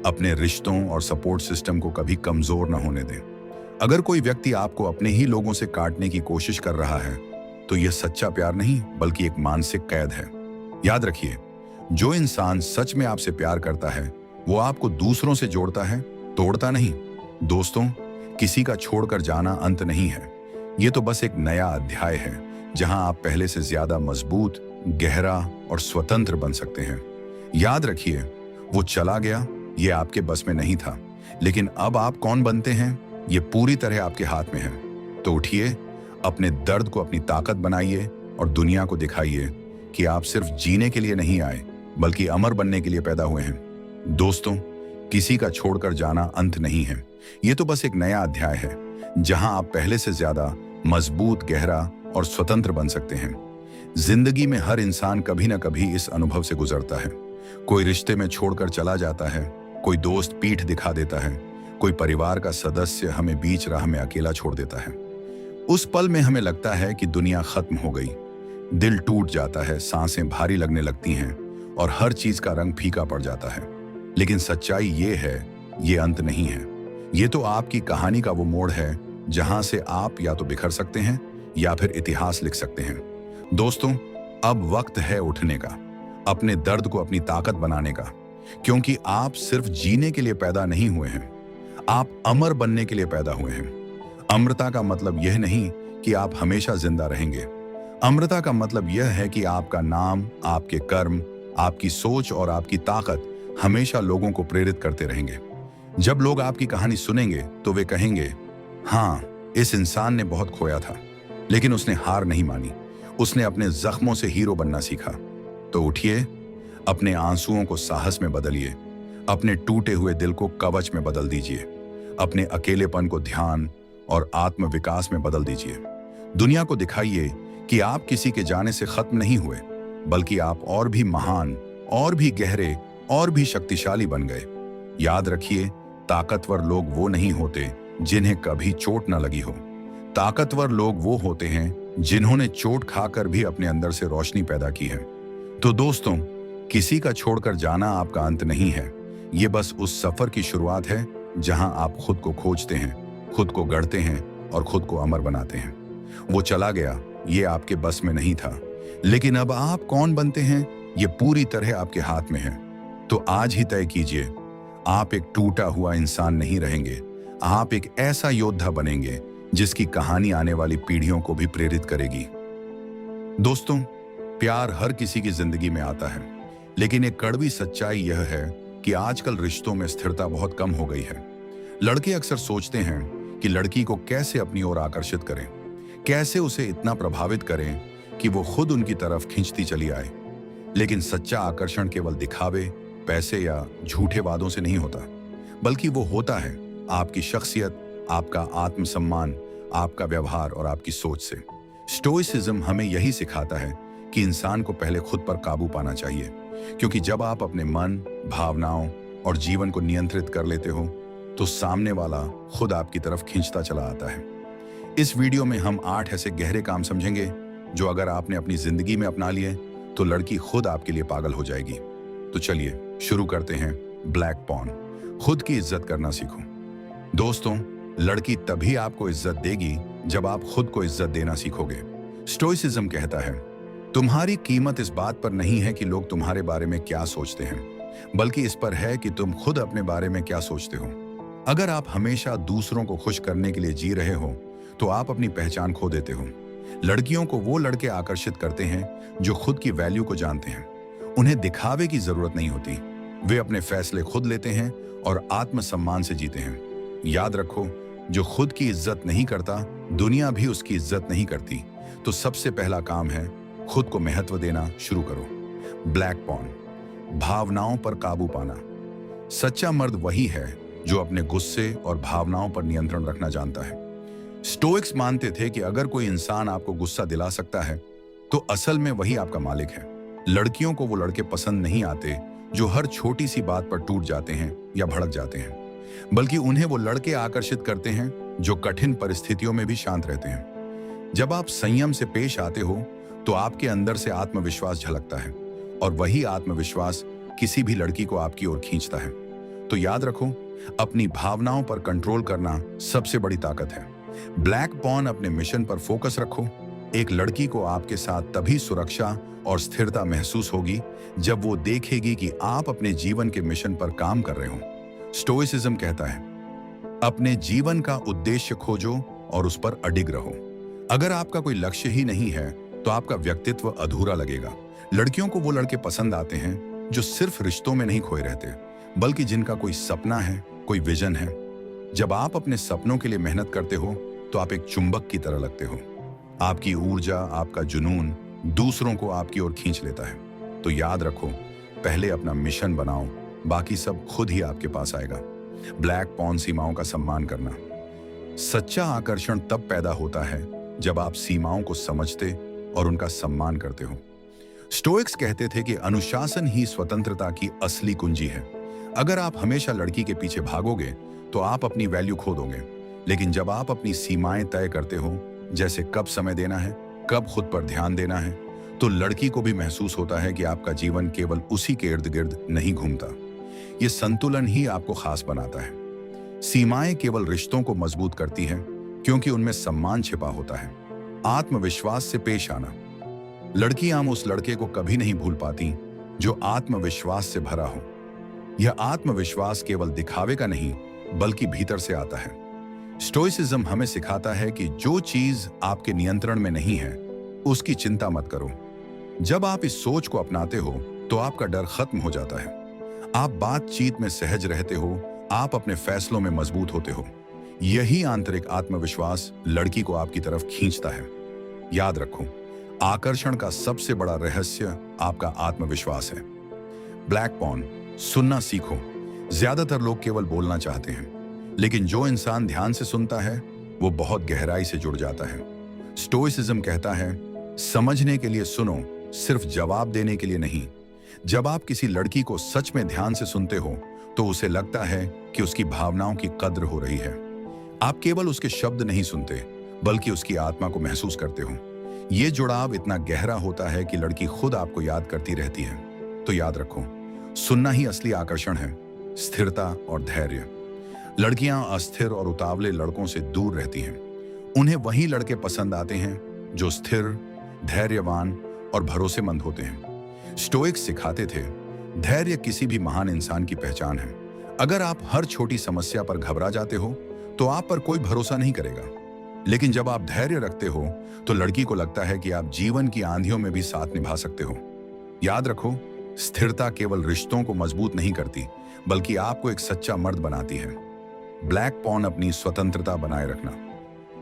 अपने रिश्तों और सपोर्ट सिस्टम को कभी कमजोर न होने दें। अगर कोई व्यक्ति आपको अपने ही लोगों से काटने की कोशिश कर रहा है, तो यह सच्चा प्यार नहीं बल्कि एक मानसिक कैद है। याद रखिए, जो इंसान सच में आपसे प्यार करता है, वो आपको दूसरों से जोड़ता है, तोड़ता नहीं। दोस्तों, किसी का छोड़कर जाना अंत नहीं है। ये तो बस एक नया अध्याय है, जहां आप पहले से ज्यादा मजबूत, गहरा और स्वतंत्र बन सकते हैं। याद रखिए, वो चला गया, ये आपके बस में नहीं था, लेकिन अब आप कौन बनते हैं, ये पूरी तरह आपके हाथ में है। तो उठिए, अपने दर्द को अपनी ताकत बनाइए और दुनिया को दिखाइए कि आप सिर्फ जीने के लिए नहीं आए, बल्कि अमर बनने के लिए पैदा हुए हैं। दोस्तों, किसी का छोड़कर जाना अंत नहीं है। ये तो बस एक नया अध्याय है, जहां आप पहले से ज्यादा मजबूत, गहरा और स्वतंत्र बन सकते हैं। जिंदगी में हर इंसान कभी न कभी इस अनुभव से गुजरता है। कोई रिश्ते में छोड़कर चला जाता है, कोई दोस्त पीठ दिखा देता है, कोई परिवार का सदस्य हमें बीच राह में अकेला छोड़ देता है। उस पल में हमें लगता है कि दुनिया खत्म हो गई। दिल टूट जाता है, सांसें भारी लगने लगती हैं और हर चीज का रंग फीका पड़ जाता है। लेकिन सच्चाई ये है, ये अंत नहीं है। ये तो आपकी कहानी का वो मोड़ है जहां से आप या तो बिखर सकते हैं या फिर इतिहास लिख सकते हैं। दोस्तों, अब वक्त है उठने का। अपने दर्द को अपनी ताकत बनाने का, क्योंकि आप सिर्फ जीने के लिए पैदा नहीं हुए हैं, आप अमर बनने के लिए पैदा हुए हैं। अमरता का मतलब यह नहीं कि आप हमेशा जिंदा रहेंगे। अमरता का मतलब यह है कि आपका नाम, आपके कर्म, आपकी सोच और आपकी ताकत हमेशा लोगों को प्रेरित करते रहेंगे। जब लोग आपकी कहानी सुनेंगे तो वे कहेंगे, हाँ, इस इंसान ने बहुत खोया था, लेकिन उसने हार नहीं मानी। उसने अपने जख्मों से हीरो बनना सीखा। तो उठिए, अपने आंसुओं को साहस में बदलिए, अपने टूटे हुए दिल को कवच में बदल दीजिए, अपने अकेलेपन को ध्यान और आत्म विकास में बदल दीजिए। दुनिया को दिखाइए कि आप किसी के जाने से खत्म नहीं हुए, बल्कि आप और भी महान, और भी गहरे, और भी शक्तिशाली बन गए। याद रखिए, ताकतवर लोग वो नहीं होते जिन्हें कभी चोट न लगी हो। ताकतवर लोग वो होते हैं जिन्होंने चोट खाकर भी अपने अंदर से रोशनी पैदा की है। तो दोस्तों, किसी का छोड़कर जाना आपका अंत नहीं है। ये बस उस सफर की शुरुआत है जहां आप खुद को खोजते हैं, खुद को गढ़ते हैं और खुद को अमर बनाते हैं। वो चला गया, ये आपके बस में नहीं था, लेकिन अब आप कौन बनते हैं ये पूरी तरह आपके हाथ में है। तो आज ही तय कीजिए, आप एक टूटा हुआ इंसान नहीं रहेंगे, आप एक ऐसा योद्धा बनेंगे जिसकी कहानी आने वाली पीढ़ियों को भी प्रेरित करेगी। दोस्तों, प्यार हर किसी की जिंदगी में आता है, लेकिन एक कड़वी सच्चाई यह है कि आजकल रिश्तों में स्थिरता बहुत कम हो गई है। लड़के अक्सर सोचते हैं कि लड़की को कैसे अपनी ओर आकर्षित करें, कैसे उसे इतना प्रभावित करें कि वो खुद उनकी तरफ खींचती चली आए। लेकिन सच्चा आकर्षण केवल दिखावे, पैसे या झूठे वादों से नहीं होता, बल्कि वो होता है आपकी शख्सियत, आपका आत्मसम्मान, आपका व्यवहार और आपकी सोच से। स्टोइसिज्म हमें यही सिखाता है कि इंसान को पहले खुद पर काबू पाना चाहिए, क्योंकि जब आप अपने मन, भावनाओं और जीवन को नियंत्रित कर लेते हो तो सामने वाला खुद आपकी तरफ खींचता चला आता है। इस वीडियो में हम 8 ऐसे गहरे काम समझेंगे जो अगर आपने अपनी जिंदगी में अपना लिए तो लड़की खुद आपके लिए पागल हो जाएगी। तो चलिए शुरू करते हैं। ब्लैक पॉन, खुद की इज्जत करना सीखो। दोस्तों, लड़की तभी आपको इज्जत देगी जब आप खुद को इज्जत देना सीखोगे। स्टोइसिज्म कहता है, तुम्हारी कीमत इस बात पर नहीं है कि लोग तुम्हारे बारे में क्या सोचते हैं, बल्कि इस पर है कि तुम खुद अपने बारे में क्या सोचते हो। अगर आप हमेशा दूसरों को खुश करने के लिए जी रहे हो तो आप अपनी पहचान खो देते हो। लड़कियों को वो लड़के आकर्षित करते हैं जो खुद की वैल्यू को जानते हैं। उन्हें दिखावे की जरूरत नहीं होती, वे अपने फैसले खुद लेते हैं और आत्मसम्मान से जीते हैं। याद रखो, जो खुद की इज्जत नहीं करता, दुनिया भी उसकी इज्जत नहीं करती। तो सबसे पहला काम है खुद को महत्व देना शुरू करो। ब्लैक पॉन, भावनाओं पर काबू पाना। सच्चा मर्द वही है जो अपने गुस्से और भावनाओं पर नियंत्रण रखना जानता है। स्टोइक्स मानते थे कि अगर कोई इंसान आपको गुस्सा दिला सकता है तो असल में वही आपका मालिक है। लड़कियों को वो लड़के पसंद नहीं आते जो हर छोटी सी बात पर टूट जाते हैं या भड़क जाते हैं, बल्कि उन्हें वो लड़के आकर्षित करते हैं जो कठिन परिस्थितियों में भी शांत रहते हैं। जब आप संयम से पेश आते हो तो आपके अंदर से आत्मविश्वास झलकता है और वही आत्मविश्वास किसी भी लड़की को आपकी ओर खींचता है। तो याद रखो, अपनी भावनाओं पर कंट्रोल करना सबसे बड़ी ताकत है। ब्लैक पॉन, अपने मिशन पर फोकस रखो। एक लड़की को आपके साथ तभी सुरक्षा और स्थिरता महसूस होगी जब वो देखेगी कि आप अपने जीवन के मिशन पर काम कर रहे हो। स्टोइसिज्म कहता है, अपने जीवन का उद्देश्य खोजो और उस पर अडिग रहो। अगर आपका कोई लक्ष्य ही नहीं है तो आपका व्यक्तित्व अधूरा लगेगा। लड़कियों को वो लड़के पसंद आते हैं जो सिर्फ रिश्तों में नहीं खोए रहते, बल्कि जिनका कोई सपना है, कोई विजन है। जब आप अपने सपनों के लिए मेहनत करते हो तो आप एक चुंबक की तरह लगते हो। आपकी ऊर्जा, आपका जुनून दूसरों को आपकी ओर खींच लेता है। तो याद रखो, पहले अपना मिशन बनाओ, बाकी सब खुद ही आपके पास आएगा। ब्लैक पॉन, सीमाओं का सम्मान करना। सच्चा आकर्षण तब पैदा होता है जब आप सीमाओं को समझते और उनका सम्मान करते हो। स्टोइक्स कहते थे कि अनुशासन ही स्वतंत्रता की असली कुंजी है। अगर आप हमेशा लड़की के पीछे भागोगे तो आप अपनी वैल्यू खो दोगे, लेकिन जब आप अपनी सीमाएं तय करते हो, जैसे कब समय देना है, कब खुद पर ध्यान देना है, तो लड़की को भी महसूस होता है कि आपका जीवन केवल उसी के इर्द गिर्द नहीं घूमता। ये संतुलन ही आपको खास बनाता है। सीमाएं केवल रिश्तों को मजबूत करती हैं क्योंकि उनमें सम्मान छिपा होता है। आत्मविश्वास से पेश आना। लड़कियां उस लड़के को कभी नहीं भूल पाती जो आत्मविश्वास से भरा हो। यह आत्मविश्वास केवल दिखावे का नहीं, बल्कि भीतर से आता है। स्टोइसिज्म हमें सिखाता है कि जो चीज आपके नियंत्रण में नहीं है, उसकी चिंता मत करो। जब आप इस सोच को अपनाते हो, तो आपका डर खत्म हो जाता है। आप बातचीत में सहज रहते हो, आप अपने फैसलों में मजबूत होते हो। यही आंतरिक आत्मविश्वास लड़की को आपकी तरफ खींचता है। याद रखो, आकर्षण का सबसे बड़ा रहस्य आपका आत्मविश्वास है। ब्लैक पॉन, सुनना सीखो। ज्यादातर लोग केवल बोलना चाहते हैं, लेकिन जो इंसान ध्यान से सुनता है, वो बहुत गहराई से जुड़ जाता है। स्टोइसिज्म कहता है, समझने के लिए सुनो, सिर्फ जवाब देने के लिए नहीं। जब आप किसी लड़की को सच में ध्यान से सुनते हो, तो उसे लगता है कि उसकी भावनाओं की कद्र हो रही है। आप केवल उसके शब्द नहीं सुनते, बल्कि उसकी आत्मा को महसूस करते हो। यह जुड़ाव इतना गहरा होता है कि लड़की खुद आपको याद करती रहती है। तो याद रखो, सुनना ही असली आकर्षण है, स्थिरता और धैर्य। लड़कियां अस्थिर और उतावले लड़कों से दूर रहती हैं। उन्हें वही लड़के पसंद आते हैं जो स्थिर, धैर्यवान और भरोसेमंद होते हैं। स्टोइक्स सिखाते थे, धैर्य किसी भी महान इंसान की पहचान है। अगर आप हर छोटी समस्या पर घबरा जाते हो, तो आप पर कोई भरोसा नहीं करेगा। लेकिन जब आप धैर्य रखते हो, तो लड़की को लगता है कि आप जीवन की आंधियों में भी साथ निभा सकते हो। याद रखो, स्थिरता केवल रिश्तों को मजबूत नहीं करती, बल्कि आपको एक सच्चा मर्द बनाती है। ब्लैक पॉन अपनी स्वतंत्रता बनाए रखना।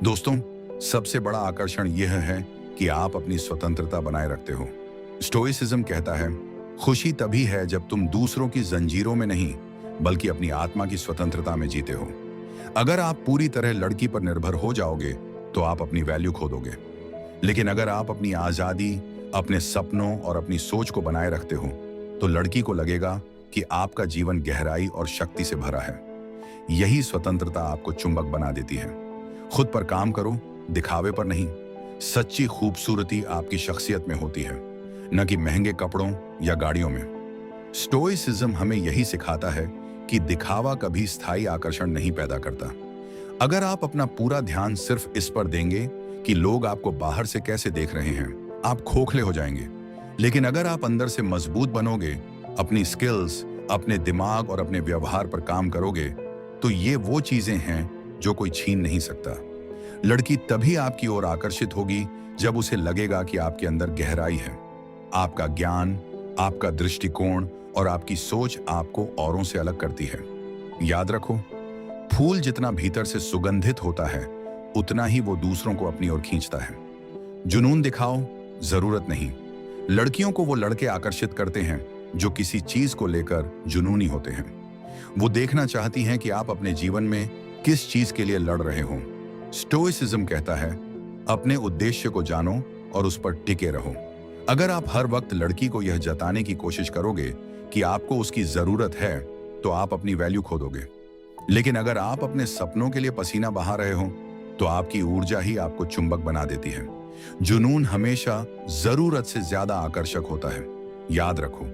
दोस्तों, सबसे बड़ा आकर्षण यह है कि आप अपनी स्वतंत्रता बनाए रखते हो। स्टोइसिज्म कहता है, खुशी तभी है जब तुम दूसरों की जंजीरों में नहीं, बल्कि अपनी आत्मा की स्वतंत्रता में जीते हो। अगर आप पूरी तरह लड़की पर निर्भर हो जाओगे, तो आप अपनी वैल्यू खो दोगे। लेकिन अगर आप अपनी आजादी, अपने सपनों और अपनी सोच को बनाए रखते हो, तो लड़की को लगेगा कि आपका जीवन गहराई और शक्ति से भरा है। यही स्वतंत्रता आपको चुंबक बना देती है। खुद पर काम करो, दिखावे पर नहीं। सच्ची खूबसूरती आपकी शख्सियत में होती है, न कि महंगे कपड़ों या गाड़ियों में। स्टोइसिज्म हमें यही सिखाता है कि दिखावा कभी स्थायी आकर्षण नहीं पैदा करता। अगर आप अपना पूरा ध्यान सिर्फ इस पर देंगे कि लोग आपको बाहर से कैसे देख रहे हैं, आप खोखले हो जाएंगे। लेकिन अगर आप अंदर से मजबूत बनोगे, अपनी स्किल्स, अपने दिमाग और अपने व्यवहार पर काम करोगे, तो ये वो चीजें हैं जो कोई छीन नहीं सकता। लड़की तभी आपकी ओर आकर्षित होगी जब उसे लगेगा कि आपके अंदर गहराई है। आपका ज्ञान, आपका दृष्टिकोण और आपकी सोच आपको औरों से अलग करती है। याद रखो, फूल जितना भीतर से सुगंधित होता है, उतना ही वो दूसरों को अपनी ओर खींचता है। जुनून दिखाओ, जरूरत नहीं। लड़कियों को वो लड़के आकर्षित करते हैं जो किसी चीज को लेकर जुनूनी होते हैं। वो देखना चाहती हैं कि आप अपने जीवन में किस चीज के लिए लड़ रहे हो। स्टोइसिज्म कहता है, अपने उद्देश्य को जानो और उस पर टिके रहो। अगर आप हर वक्त लड़की को यह जताने की कोशिश करोगे कि आपको उसकी जरूरत है, तो आप अपनी वैल्यू खो दोगे। लेकिन अगर आप अपने सपनों के लिए पसीना बहा रहे हो, तो आपकी ऊर्जा ही आपको चुंबक बना देती है। जुनून हमेशा जरूरत से ज्यादा आकर्षक होता है। याद रखो,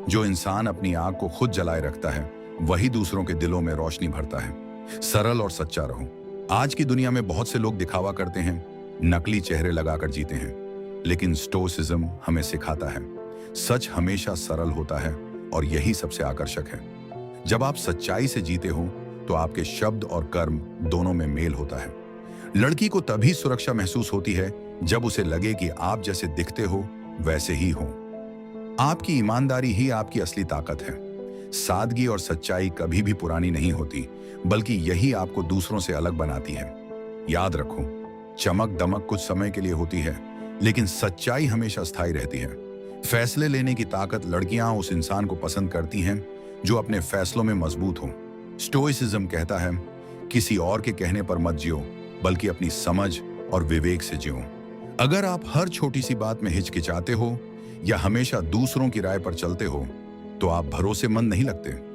जो इंसान अपनी आग को खुद जलाए रखता है, वही दूसरों के दिलों में रोशनी भरता है। सरल और सच्चा रहो। आज की दुनिया में बहुत से लोग दिखावा करते हैं, नकली चेहरे लगाकर जीते हैं। लेकिन स्टोइसिज्म हमें सिखाता है, सच हमेशा सरल होता है और यही सबसे आकर्षक है। जब आप सच्चाई से जीते हो, तो आपके शब्द और कर्म दोनों में मेल होता है। लड़की को तभी सुरक्षा महसूस होती है जब उसे लगे कि आप जैसे दिखते हो वैसे ही हो। आपकी ईमानदारी ही आपकी असली ताकत है। सादगी और सच्चाई कभी भी पुरानी नहीं होती, बल्कि यही आपको दूसरों से अलग बनाती है। याद रखो, चमक दमक कुछ समय के लिए होती है, लेकिन सच्चाई हमेशा स्थायी रहती है। फैसले लेने की ताकत लड़कियां उस इंसान को पसंद करती हैं जो अपने फैसलों में मजबूत हो। स्टोइसिज्म कहता है, किसी और के कहने पर मत जियो, बल्कि अपनी समझ और विवेक से जियो। अगर आप हर छोटी सी बात में हिचकिचाते हो या हमेशा दूसरों की राय पर चलते हो, तो आप भरोसेमंद नहीं लगते।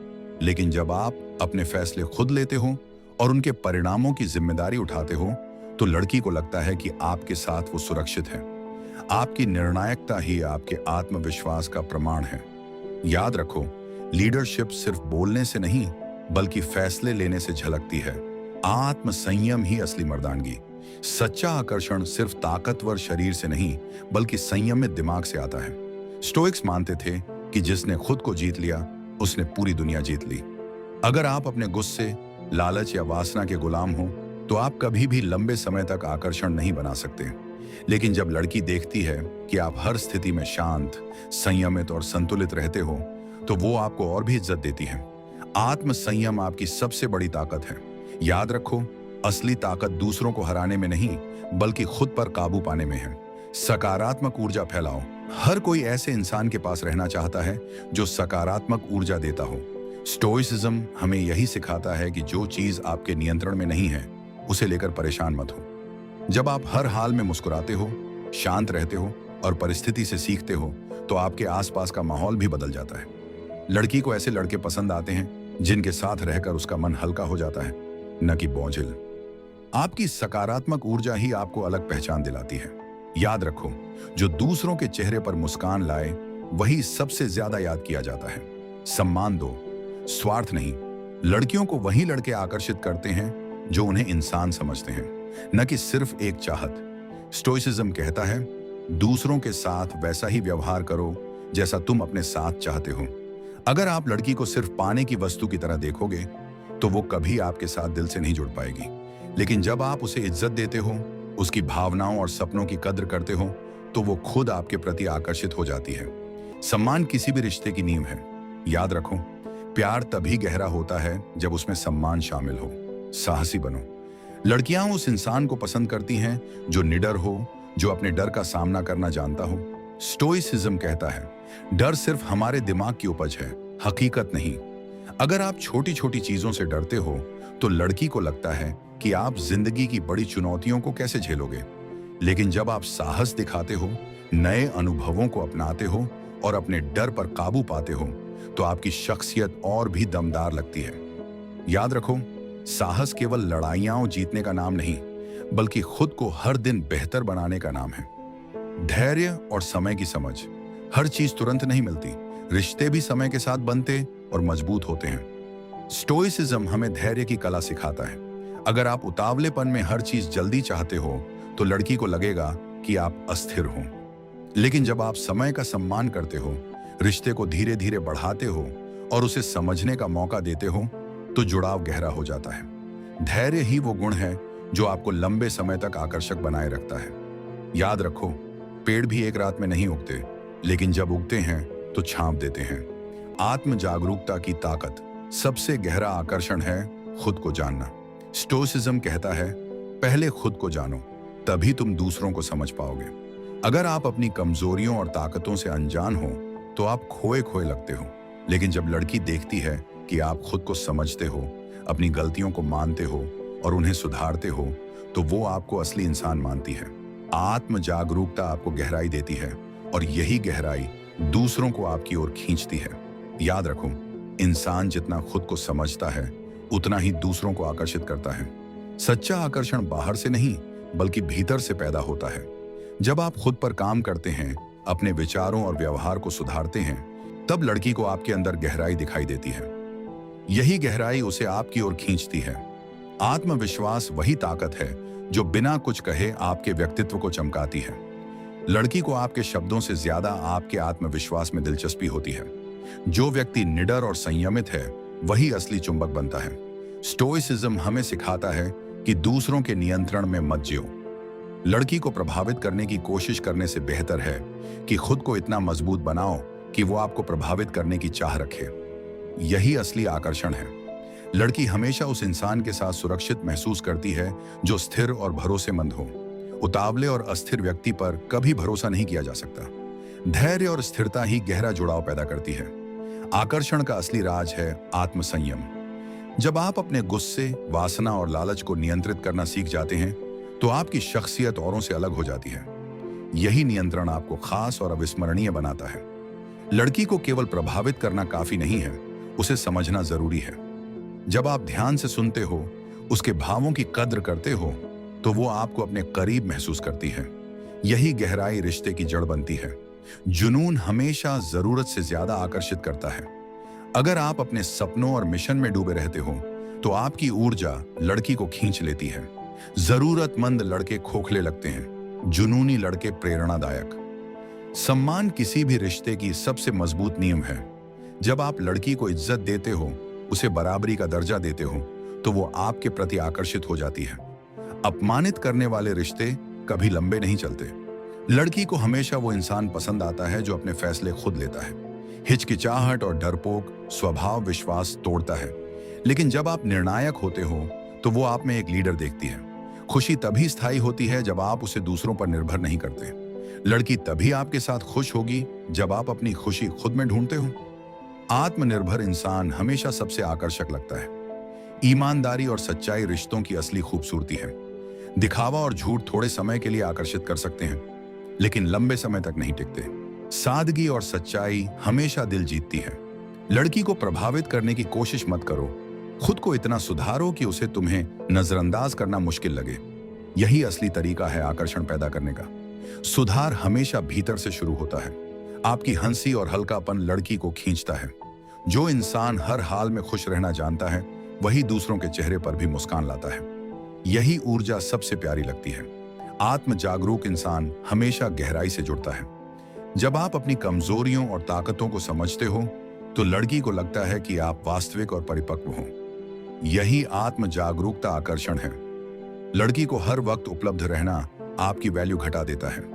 लेकिन जब आप अपने फैसले खुद लेते हो और उनके परिणामों की जिम्मेदारी उठाते हो, तो लड़की को लगता है कि आपके साथ वो सुरक्षित है। आपकी निर्णायकता ही आपके आत्मविश्वास का प्रमाण है। याद रखो, लीडरशिप सिर्फ बोलने से नहीं, बल्कि फैसले लेने से झलकती है। आत्म संयम ही असली मर्दानगी। सच्चा आकर्षण सिर्फ ताकतवर शरीर से नहीं, बल्कि संयमित दिमाग से आता है। स्टोइक्स मानते थे कि जिसने खुद को जीत लिया उसने पूरी दुनिया जीत ली। अगर आप अपने गुस्से, लालच या वासना के गुलाम हो तो आप कभी भी लंबे समय तक आकर्षण नहीं बना सकते। लेकिन जब लड़की देखती है कि आप हर स्थिति में शांत, संयमित और संतुलित रहते हो तो वो आपको और भी इज्जत देती है। आत्म संयम आपकी सबसे बड़ी ताकत है। याद रखो, असली ताकत दूसरों को हराने में नहीं बल्कि खुद पर काबू पाने में है। सकारात्मक ऊर्जा फैलाओ। हर कोई ऐसे इंसान के पास रहना चाहता है जो सकारात्मक ऊर्जा देता हो। स्टोइसिज्म हमें यही सिखाता है कि जो चीज आपके नियंत्रण में नहीं है उसे लेकर परेशान मत हो। जब आप हर हाल में मुस्कुराते हो, शांत रहते हो और परिस्थिति से सीखते हो तो आपके आसपास का माहौल भी बदल जाता है। लड़की को ऐसे लड़के पसंद आते हैं जिनके साथ रहकर उसका मन हल्का हो जाता है, न कि बोझिल। आपकी सकारात्मक ऊर्जा ही आपको अलग पहचान दिलाती है। याद रखो, जो दूसरों के चेहरे पर मुस्कान लाए वही सबसे ज्यादा याद किया जाता है। सम्मान दो, स्वार्थ नहीं। लड़कियों को वही लड़के आकर्षित करते हैं जो उन्हें इंसान समझते हैं, न कि सिर्फ एक चाहत। स्टोइसिज्म कहता है, दूसरों के साथ वैसा ही व्यवहार करो जैसा तुम अपने साथ चाहते हो। अगर आप लड़की को सिर्फ पाने की वस्तु की तरह देखोगे तो वो कभी आपके साथ दिल से नहीं जुड़ पाएगी। लेकिन जब आप उसे इज्जत देते हो, उसकी भावनाओं और सपनों की कद्र करते हो तो वो खुद आपके प्रति आकर्षित हो जाती है। सम्मान किसी भी रिश्ते की नींव है। याद रखो, प्यार तभी गहरा होता है जब उसमें सम्मान शामिल हो। साहसी बनो। लड़कियां उस इंसान को पसंद करती हैं जो निडर हो, जो अपने डर का सामना करना जानता हो। स्टोइसिज्म कहता है, डर सिर्फ हमारे दिमाग की उपज है, हकीकत नहीं। अगर आप छोटी छोटी चीजों से डरते हो तो लड़की को लगता है कि आप जिंदगी की बड़ी चुनौतियों को कैसे झेलोगे। लेकिन जब आप साहस दिखाते हो, नए अनुभवों को अपनाते हो और अपने डर पर काबू पाते हो तो आपकी शख्सियत और भी दमदार लगती है। याद रखो, साहस केवल लड़ाइयां जीतने का नाम नहीं बल्कि खुद को हर दिन बेहतर बनाने का नाम है। धैर्य और समय की समझ। हर चीज तुरंत नहीं मिलती, रिश्ते भी समय के साथ बनते और मजबूत होते हैं। स्टोइसिज्म हमें धैर्य की कला सिखाता है। अगर आप उतावलेपन में हर चीज जल्दी चाहते हो तो लड़की को लगेगा कि आप अस्थिर हो। लेकिन जब आप समय का सम्मान करते हो, रिश्ते को धीरे धीरे बढ़ाते हो और उसे समझने का मौका देते हो तो जुड़ाव गहरा हो जाता है। धैर्य ही वो गुण है जो आपको लंबे समय तक आकर्षक बनाए रखता है। याद रखो, पेड़ भी एक रात में नहीं उगते, लेकिन जब उगते हैं तो छांव देते हैं। आत्म जागरूकता की ताकत। सबसे गहरा आकर्षण है खुद को जानना। स्टोइसिज्म कहता है, पहले खुद को जानो, तभी तुम दूसरों को समझ पाओगे। अगर आप अपनी कमजोरियों और ताकतों से अनजान हो तो आप खोए खोए लगते हो। लेकिन जब लड़की देखती है कि आप खुद को समझते हो, अपनी गलतियों को मानते हो और उन्हें सुधारते हो तो वो आपको असली इंसान मानती है। आत्म जागरूकता आपको गहराई देती है और यही गहराई दूसरों को आपकी ओर खींचती है। याद रखो, इंसान जितना खुद को समझता है उतना ही दूसरों को आकर्षित करता है। सच्चा आकर्षण बाहर से नहीं बल्कि भीतर से पैदा होता है। जब आप खुद पर काम करते हैं, अपने विचारों और व्यवहार को सुधारते हैं, तब लड़की को आपके अंदर गहराई दिखाई देती है। यही गहराई उसे आपकी ओर खींचती है। आत्मविश्वास वही ताकत है जो बिना कुछ कहे आपके व्यक्तित्व को चमकाती है। लड़की को आपके शब्दों से ज्यादा आपके आत्मविश्वास में दिलचस्पी होती है। जो व्यक्ति निडर और संयमित है वही असली चुंबक बनता है। स्टोइसिज्म हमें सिखाता है कि दूसरों के नियंत्रण में मत जियो। लड़की को प्रभावित करने की कोशिश करने से बेहतर है कि खुद को इतना मजबूत बनाओ कि वो आपको प्रभावित करने की चाह रखे। यही असली आकर्षण है। लड़की हमेशा उस इंसान के साथ सुरक्षित महसूस करती है जो स्थिर और भरोसेमंद हो। उतावले और अस्थिर व्यक्ति पर कभी भरोसा नहीं किया जा सकता। धैर्य और स्थिरता ही गहरा जुड़ाव पैदा करती है। आकर्षण का असली राज है आत्मसंयम। जब आप अपने गुस्से, वासना और लालच को नियंत्रित करना सीख जाते हैं तो आपकी शख्सियत औरों से अलग हो जाती है। यही नियंत्रण आपको खास और अविस्मरणीय बनाता है। लड़की को केवल प्रभावित करना काफी नहीं है, उसे समझना जरूरी है। जब आप ध्यान से सुनते हो, उसके भावों की कद्र करते हो तो वो आपको अपने करीब महसूस करती है। यही गहराई रिश्ते की जड़ बनती है। जुनून हमेशा जरूरत से ज्यादा आकर्षित करता है। अगर आप अपने सपनों और मिशन में डूबे रहते हो तो आपकी ऊर्जा लड़की को खींच लेती है। जरूरतमंद लड़के खोखले लगते हैं, जुनूनी लड़के प्रेरणादायक। सम्मान किसी भी रिश्ते की सबसे मजबूत नियम है। जब आप लड़की को इज्जत देते हो, उसे बराबरी का दर्जा देते हो, तो वो आपके प्रति आकर्षित हो जाती है। अपमानित करने वाले रिश्ते कभी लंबे नहीं चलते। लड़की को हमेशा वो इंसान पसंद आता है जो अपने फैसले खुद लेता है। हिचकिचाहट और डरपोक स्वभाव विश्वास तोड़ता है। लेकिन जब आप निर्णायक होते हो, तो वो आप में एक लीडर देखती है। खुशी तभी स्थायी होती है जब आप उसे दूसरों पर निर्भर नहीं करते। लड़की तभी आपके साथ खुश होगी जब आप अपनी खुशी खुद में ढूंढते हो। आत्मनिर्भर इंसान हमेशा सबसे आकर्षक लगता है। ईमानदारी और सच्चाई रिश्तों की असली खूबसूरती है। दिखावा और झूठ थोड़े समय के लिए आकर्षित कर सकते हैं, लेकिन लंबे समय तक नहीं टिकते। सादगी और सच्चाई हमेशा दिल जीतती है। लड़की को प्रभावित करने की कोशिश मत करो। खुद को इतना सुधारो कि उसे तुम्हें नजरअंदाज करना मुश्किल लगे। यही असली तरीका है आकर्षण पैदा करने का। सुधार हमेशा भीतर से शुरू होता है। आपकी हंसी और हल्कापन लड़की को खींचता है। जो इंसान हर हाल में खुश रहना जानता है, वही दूसरों के चेहरे पर भी मुस्कान लाता है। यही ऊर्जा सबसे प्यारी लगती है। आत्म जागरूक इंसान हमेशा गहराई से जुड़ता है। जब आप अपनी कमजोरियों और ताकतों को समझते हो, तो लड़की को लगता है कि आप वास्तविक और परिपक्व हो। यही आत्म जागरूकता आकर्षण है। लड़की को हर वक्त उपलब्ध रहना आपकी वैल्यू घटा देता है।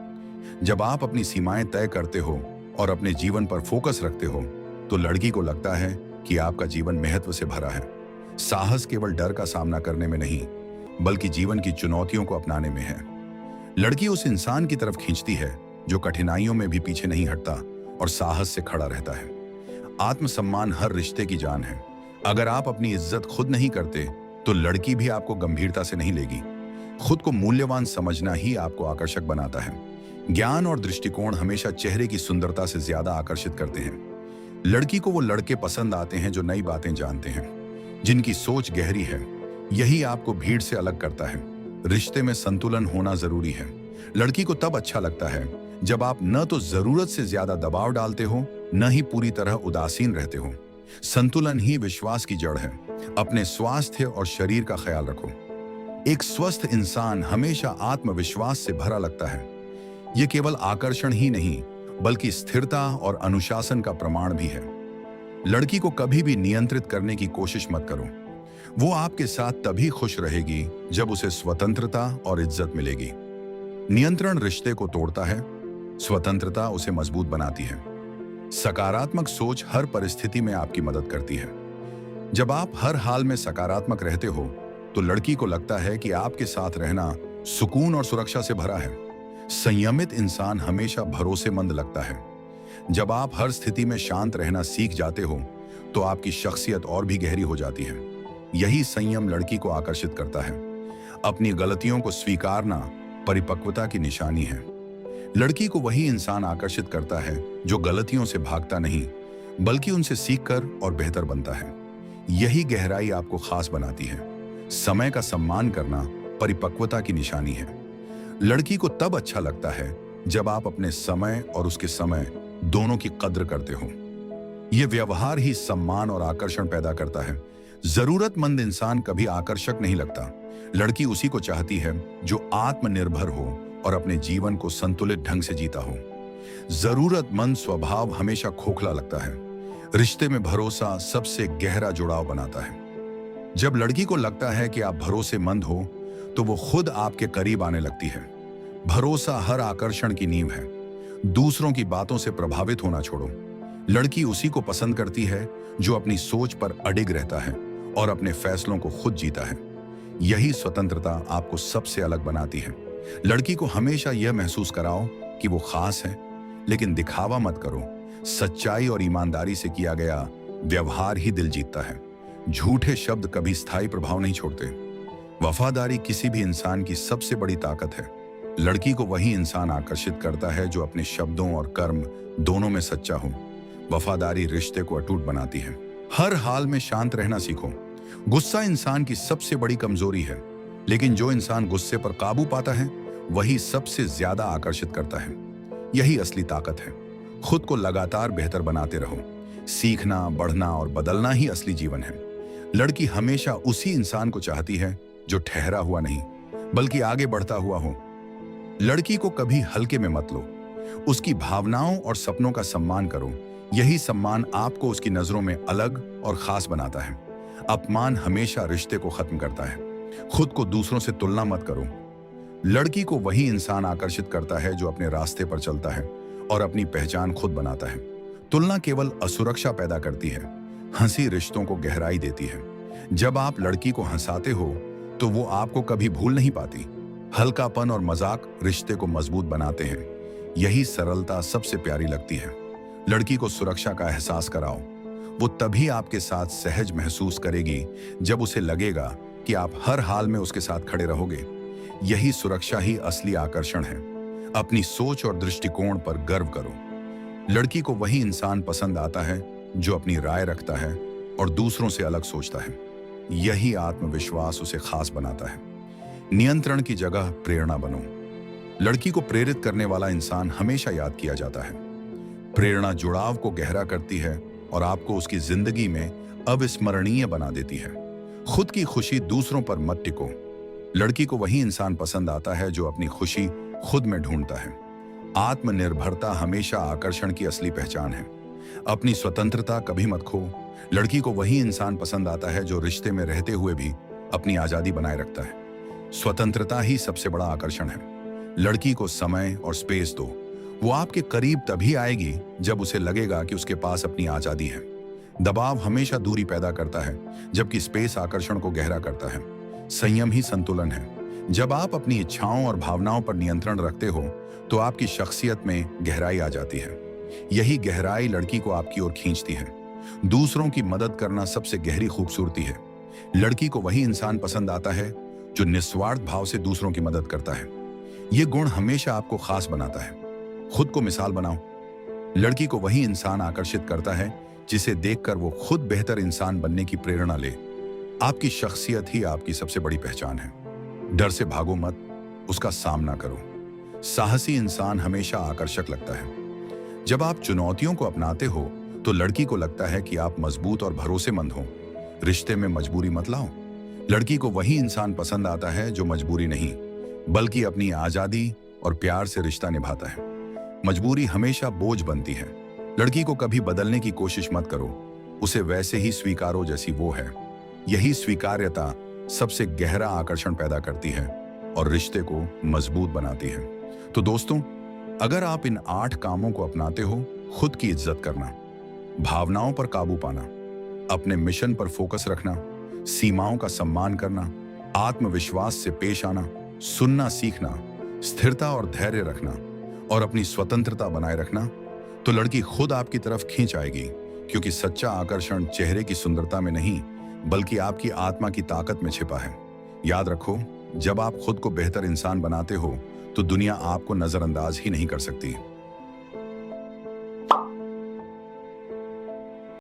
जब आप अपनी सीमाएं तय करते हो और अपने जीवन पर फोकस रखते हो, तो लड़की को लगता है कि आपका जीवन महत्व से भरा है। साहस केवल डर का सामना करने में नहीं, बल्कि जीवन की चुनौतियों को अपनाने में है। लड़की उस इंसान की तरफ खींचती है जो कठिनाइयों में भी पीछे नहीं हटता और साहस से खड़ा रहता है। आत्मसम्मान हर रिश्ते की जान है। अगर आप अपनी इज्जत खुद नहीं करते, तो लड़की भी आपको गंभीरता से नहीं लेगी। खुद को मूल्यवान समझना ही आपको आकर्षक बनाता है। ज्ञान और दृष्टिकोण हमेशा चेहरे की सुंदरता से ज्यादा आकर्षित करते हैं। लड़की को वो लड़के पसंद आते हैं जो नई बातें जानते हैं, जिनकी सोच गहरी है। यही आपको भीड़ से अलग करता है। रिश्ते में संतुलन होना जरूरी है। लड़की को तब अच्छा लगता है जब आप न तो जरूरत से ज्यादा दबाव डालते हो, न ही पूरी तरह उदासीन रहते हो। संतुलन ही विश्वास की जड़ है। अपने स्वास्थ्य और शरीर का ख्याल रखो। एक स्वस्थ इंसान हमेशा आत्मविश्वास से भरा लगता है। यह केवल आकर्षण ही नहीं, बल्कि स्थिरता और अनुशासन का प्रमाण भी है। लड़की को कभी भी नियंत्रित करने की कोशिश मत करो। वो आपके साथ तभी खुश रहेगी जब उसे स्वतंत्रता और इज्जत मिलेगी। नियंत्रण रिश्ते को तोड़ता है, स्वतंत्रता उसे मजबूत बनाती है। सकारात्मक सोच हर परिस्थिति में आपकी मदद करती है। जब आप हर हाल में सकारात्मक रहते हो, तो लड़की को लगता है कि आपके साथ रहना सुकून और सुरक्षा से भरा है। संयमित इंसान हमेशा भरोसेमंद लगता है। जब आप हर स्थिति में शांत रहना सीख जाते हो, तो आपकी शख्सियत और भी गहरी हो जाती है। यही संयम लड़की को आकर्षित करता है। अपनी गलतियों को स्वीकारना परिपक्वता की निशानी है। लड़की को वही इंसान आकर्षित करता है जो गलतियों से भागता नहीं, बल्कि उनसे सीखकर और बेहतर बनता है। यही गहराई आपको खास बनाती है। समय का सम्मान करना परिपक्वता की निशानी है। लड़की को तब अच्छा लगता है जब आप अपने समय और उसके समय दोनों की कद्र करते हो। यह व्यवहार ही सम्मान और आकर्षण पैदा करता है। जरूरतमंद इंसान कभी आकर्षक नहीं लगता। लड़की उसी को चाहती है जो आत्मनिर्भर हो और अपने जीवन को संतुलित ढंग से जीता हो। जरूरतमंद स्वभाव हमेशा खोखला लगता है। रिश्ते में भरोसा सबसे गहरा जुड़ाव बनाता है। जब लड़की को लगता है कि आप भरोसेमंद हो, तो वो खुद आपके करीब आने लगती है। भरोसा हर आकर्षण की नींव है। दूसरों की बातों से प्रभावित होना छोड़ो। लड़की उसी को पसंद करती है जो अपनी सोच पर अडिग रहता है और अपने फैसलों को खुद जीता है। यही स्वतंत्रता आपको सबसे अलग बनाती है। लड़की को हमेशा यह महसूस कराओ कि वो खास है, लेकिन दिखावा मत करो। सच्चाई और ईमानदारी से किया गया व्यवहार ही दिल जीतता है। झूठे शब्द कभी स्थायी प्रभाव नहीं छोड़ते। वफादारी किसी भी इंसान की सबसे बड़ी ताकत है। लड़की को वही इंसान आकर्षित करता है जो अपने शब्दों और कर्म दोनों में सच्चा हो। वफादारी रिश्ते को अटूट बनाती है। हर हाल में शांत रहना सीखो। गुस्सा इंसान की सबसे बड़ी कमजोरी है, लेकिन जो इंसान गुस्से पर काबू पाता है, वही सबसे ज्यादा आकर्षित करता है। यही असली ताकत है। खुद को लगातार बेहतर बनाते रहो। सीखना, बढ़ना और बदलना ही असली जीवन है। लड़की हमेशा उसी इंसान को चाहती है जो ठहरा हुआ नहीं, बल्कि आगे बढ़ता हुआ हो। लड़की को कभी हल्के में मत लो। उसकी भावनाओं और सपनों का सम्मान करो। यही सम्मान आपको उसकी नजरों में अलग और खास बनाता है। अपमान हमेशा रिश्ते को खत्म करता है। खुद को दूसरों से तुलना मत करो। लड़की को वही इंसान आकर्षित करता है जो अपने रास्ते पर चलता है और अपनी पहचान खुद बनाता है। तुलना केवल असुरक्षा पैदा करती है। हंसी रिश्तों को गहराई देती है। जब आप लड़की को हंसाते हो तो वो आपको कभी भूल नहीं पाती। हल्कापन और मजाक रिश्ते को मजबूत बनाते हैं। यही सरलता सबसे प्यारी लगती है। लड़की को सुरक्षा का एहसास कराओ। वो तभी आपके साथ सहज महसूस करेगी जब उसे लगेगा कि आप हर हाल में उसके साथ खड़े रहोगे। यही सुरक्षा ही असली आकर्षण है। अपनी सोच और दृष्टिकोण पर गर्व करो। लड़की को वही इंसान पसंद आता है जो अपनी राय रखता है और दूसरों से अलग सोचता है। यही आत्मविश्वास उसे खास बनाता है। नियंत्रण की जगह प्रेरणा बनो। लड़की को प्रेरित करने वाला इंसान हमेशा याद किया जाता है। प्रेरणा जुड़ाव को गहरा करती है और आपको उसकी जिंदगी में अविस्मरणीय बना देती है। खुद की खुशी दूसरों पर मत टिको। लड़की को वही इंसान पसंद आता है जो अपनी खुशी खुद में ढूंढता है। आत्मनिर्भरता हमेशा आकर्षण की असली पहचान है। अपनी स्वतंत्रता कभी मत खो। लड़की को वही इंसान पसंद आता है जो रिश्ते में रहते हुए भी अपनी आजादी बनाए रखता है। स्वतंत्रता ही सबसे बड़ा आकर्षण है। लड़की को समय और स्पेस दो। वो आपके करीब तभी आएगी जब उसे लगेगा कि उसके पास अपनी आजादी है। दबाव हमेशा दूरी पैदा करता है, जबकि स्पेस आकर्षण को गहरा करता है। संयम ही संतुलन है। जब आप अपनी इच्छाओं और भावनाओं पर नियंत्रण रखते हो तो आपकी शख्सियत में गहराई आ जाती है। यही गहराई लड़की को आपकी ओर खींचती है। दूसरों की मदद करना सबसे गहरी खूबसूरती है। लड़की को वही इंसान पसंद आता है जो निस्वार्थ भाव से दूसरों की मदद करता है। ये गुण हमेशा आपको खास बनाता है। खुद को मिसाल बनाओ। लड़की को वही इंसान आकर्षित करता है जिसे देखकर वो खुद बेहतर इंसान बनने की प्रेरणा ले। आपकी शख्सियत ही आपकी सबसे बड़ी पहचान है। डर से भागो मत, उसका सामना करो। साहसी इंसान हमेशा आकर्षक लगता है। जब आप चुनौतियों को अपनाते हो तो लड़की को लगता है कि आप मजबूत और भरोसेमंद हो। रिश्ते में मजबूरी मत लाओ। लड़की को वही इंसान पसंद आता है जो मजबूरी नहीं बल्कि अपनी आजादी और प्यार से रिश्ता निभाता है। मजबूरी हमेशा बोझ बनती है। लड़की को कभी बदलने की कोशिश मत करो। उसे वैसे ही स्वीकारो जैसी वो है। यही स्वीकार्यता सबसे गहरा आकर्षण पैदा करती है और रिश्ते को मजबूत बनाती है। तो दोस्तों, अगर आप इन 8 कामों को अपनाते हो, खुद की इज्जत करना, भावनाओं पर काबू पाना, अपने मिशन पर फोकस रखना, सीमाओं का सम्मान करना, आत्मविश्वास से पेश आना, सुनना सीखना, स्थिरता और धैर्य रखना और अपनी स्वतंत्रता बनाए रखना, तो लड़की खुद आपकी तरफ खींच आएगी। क्योंकि सच्चा आकर्षण चेहरे की सुंदरता में नहीं बल्कि आपकी आत्मा की ताकत में छिपा है। याद रखो, जब आप खुद को बेहतर इंसान बनाते हो तो दुनिया आपको नजरअंदाज ही नहीं कर सकती।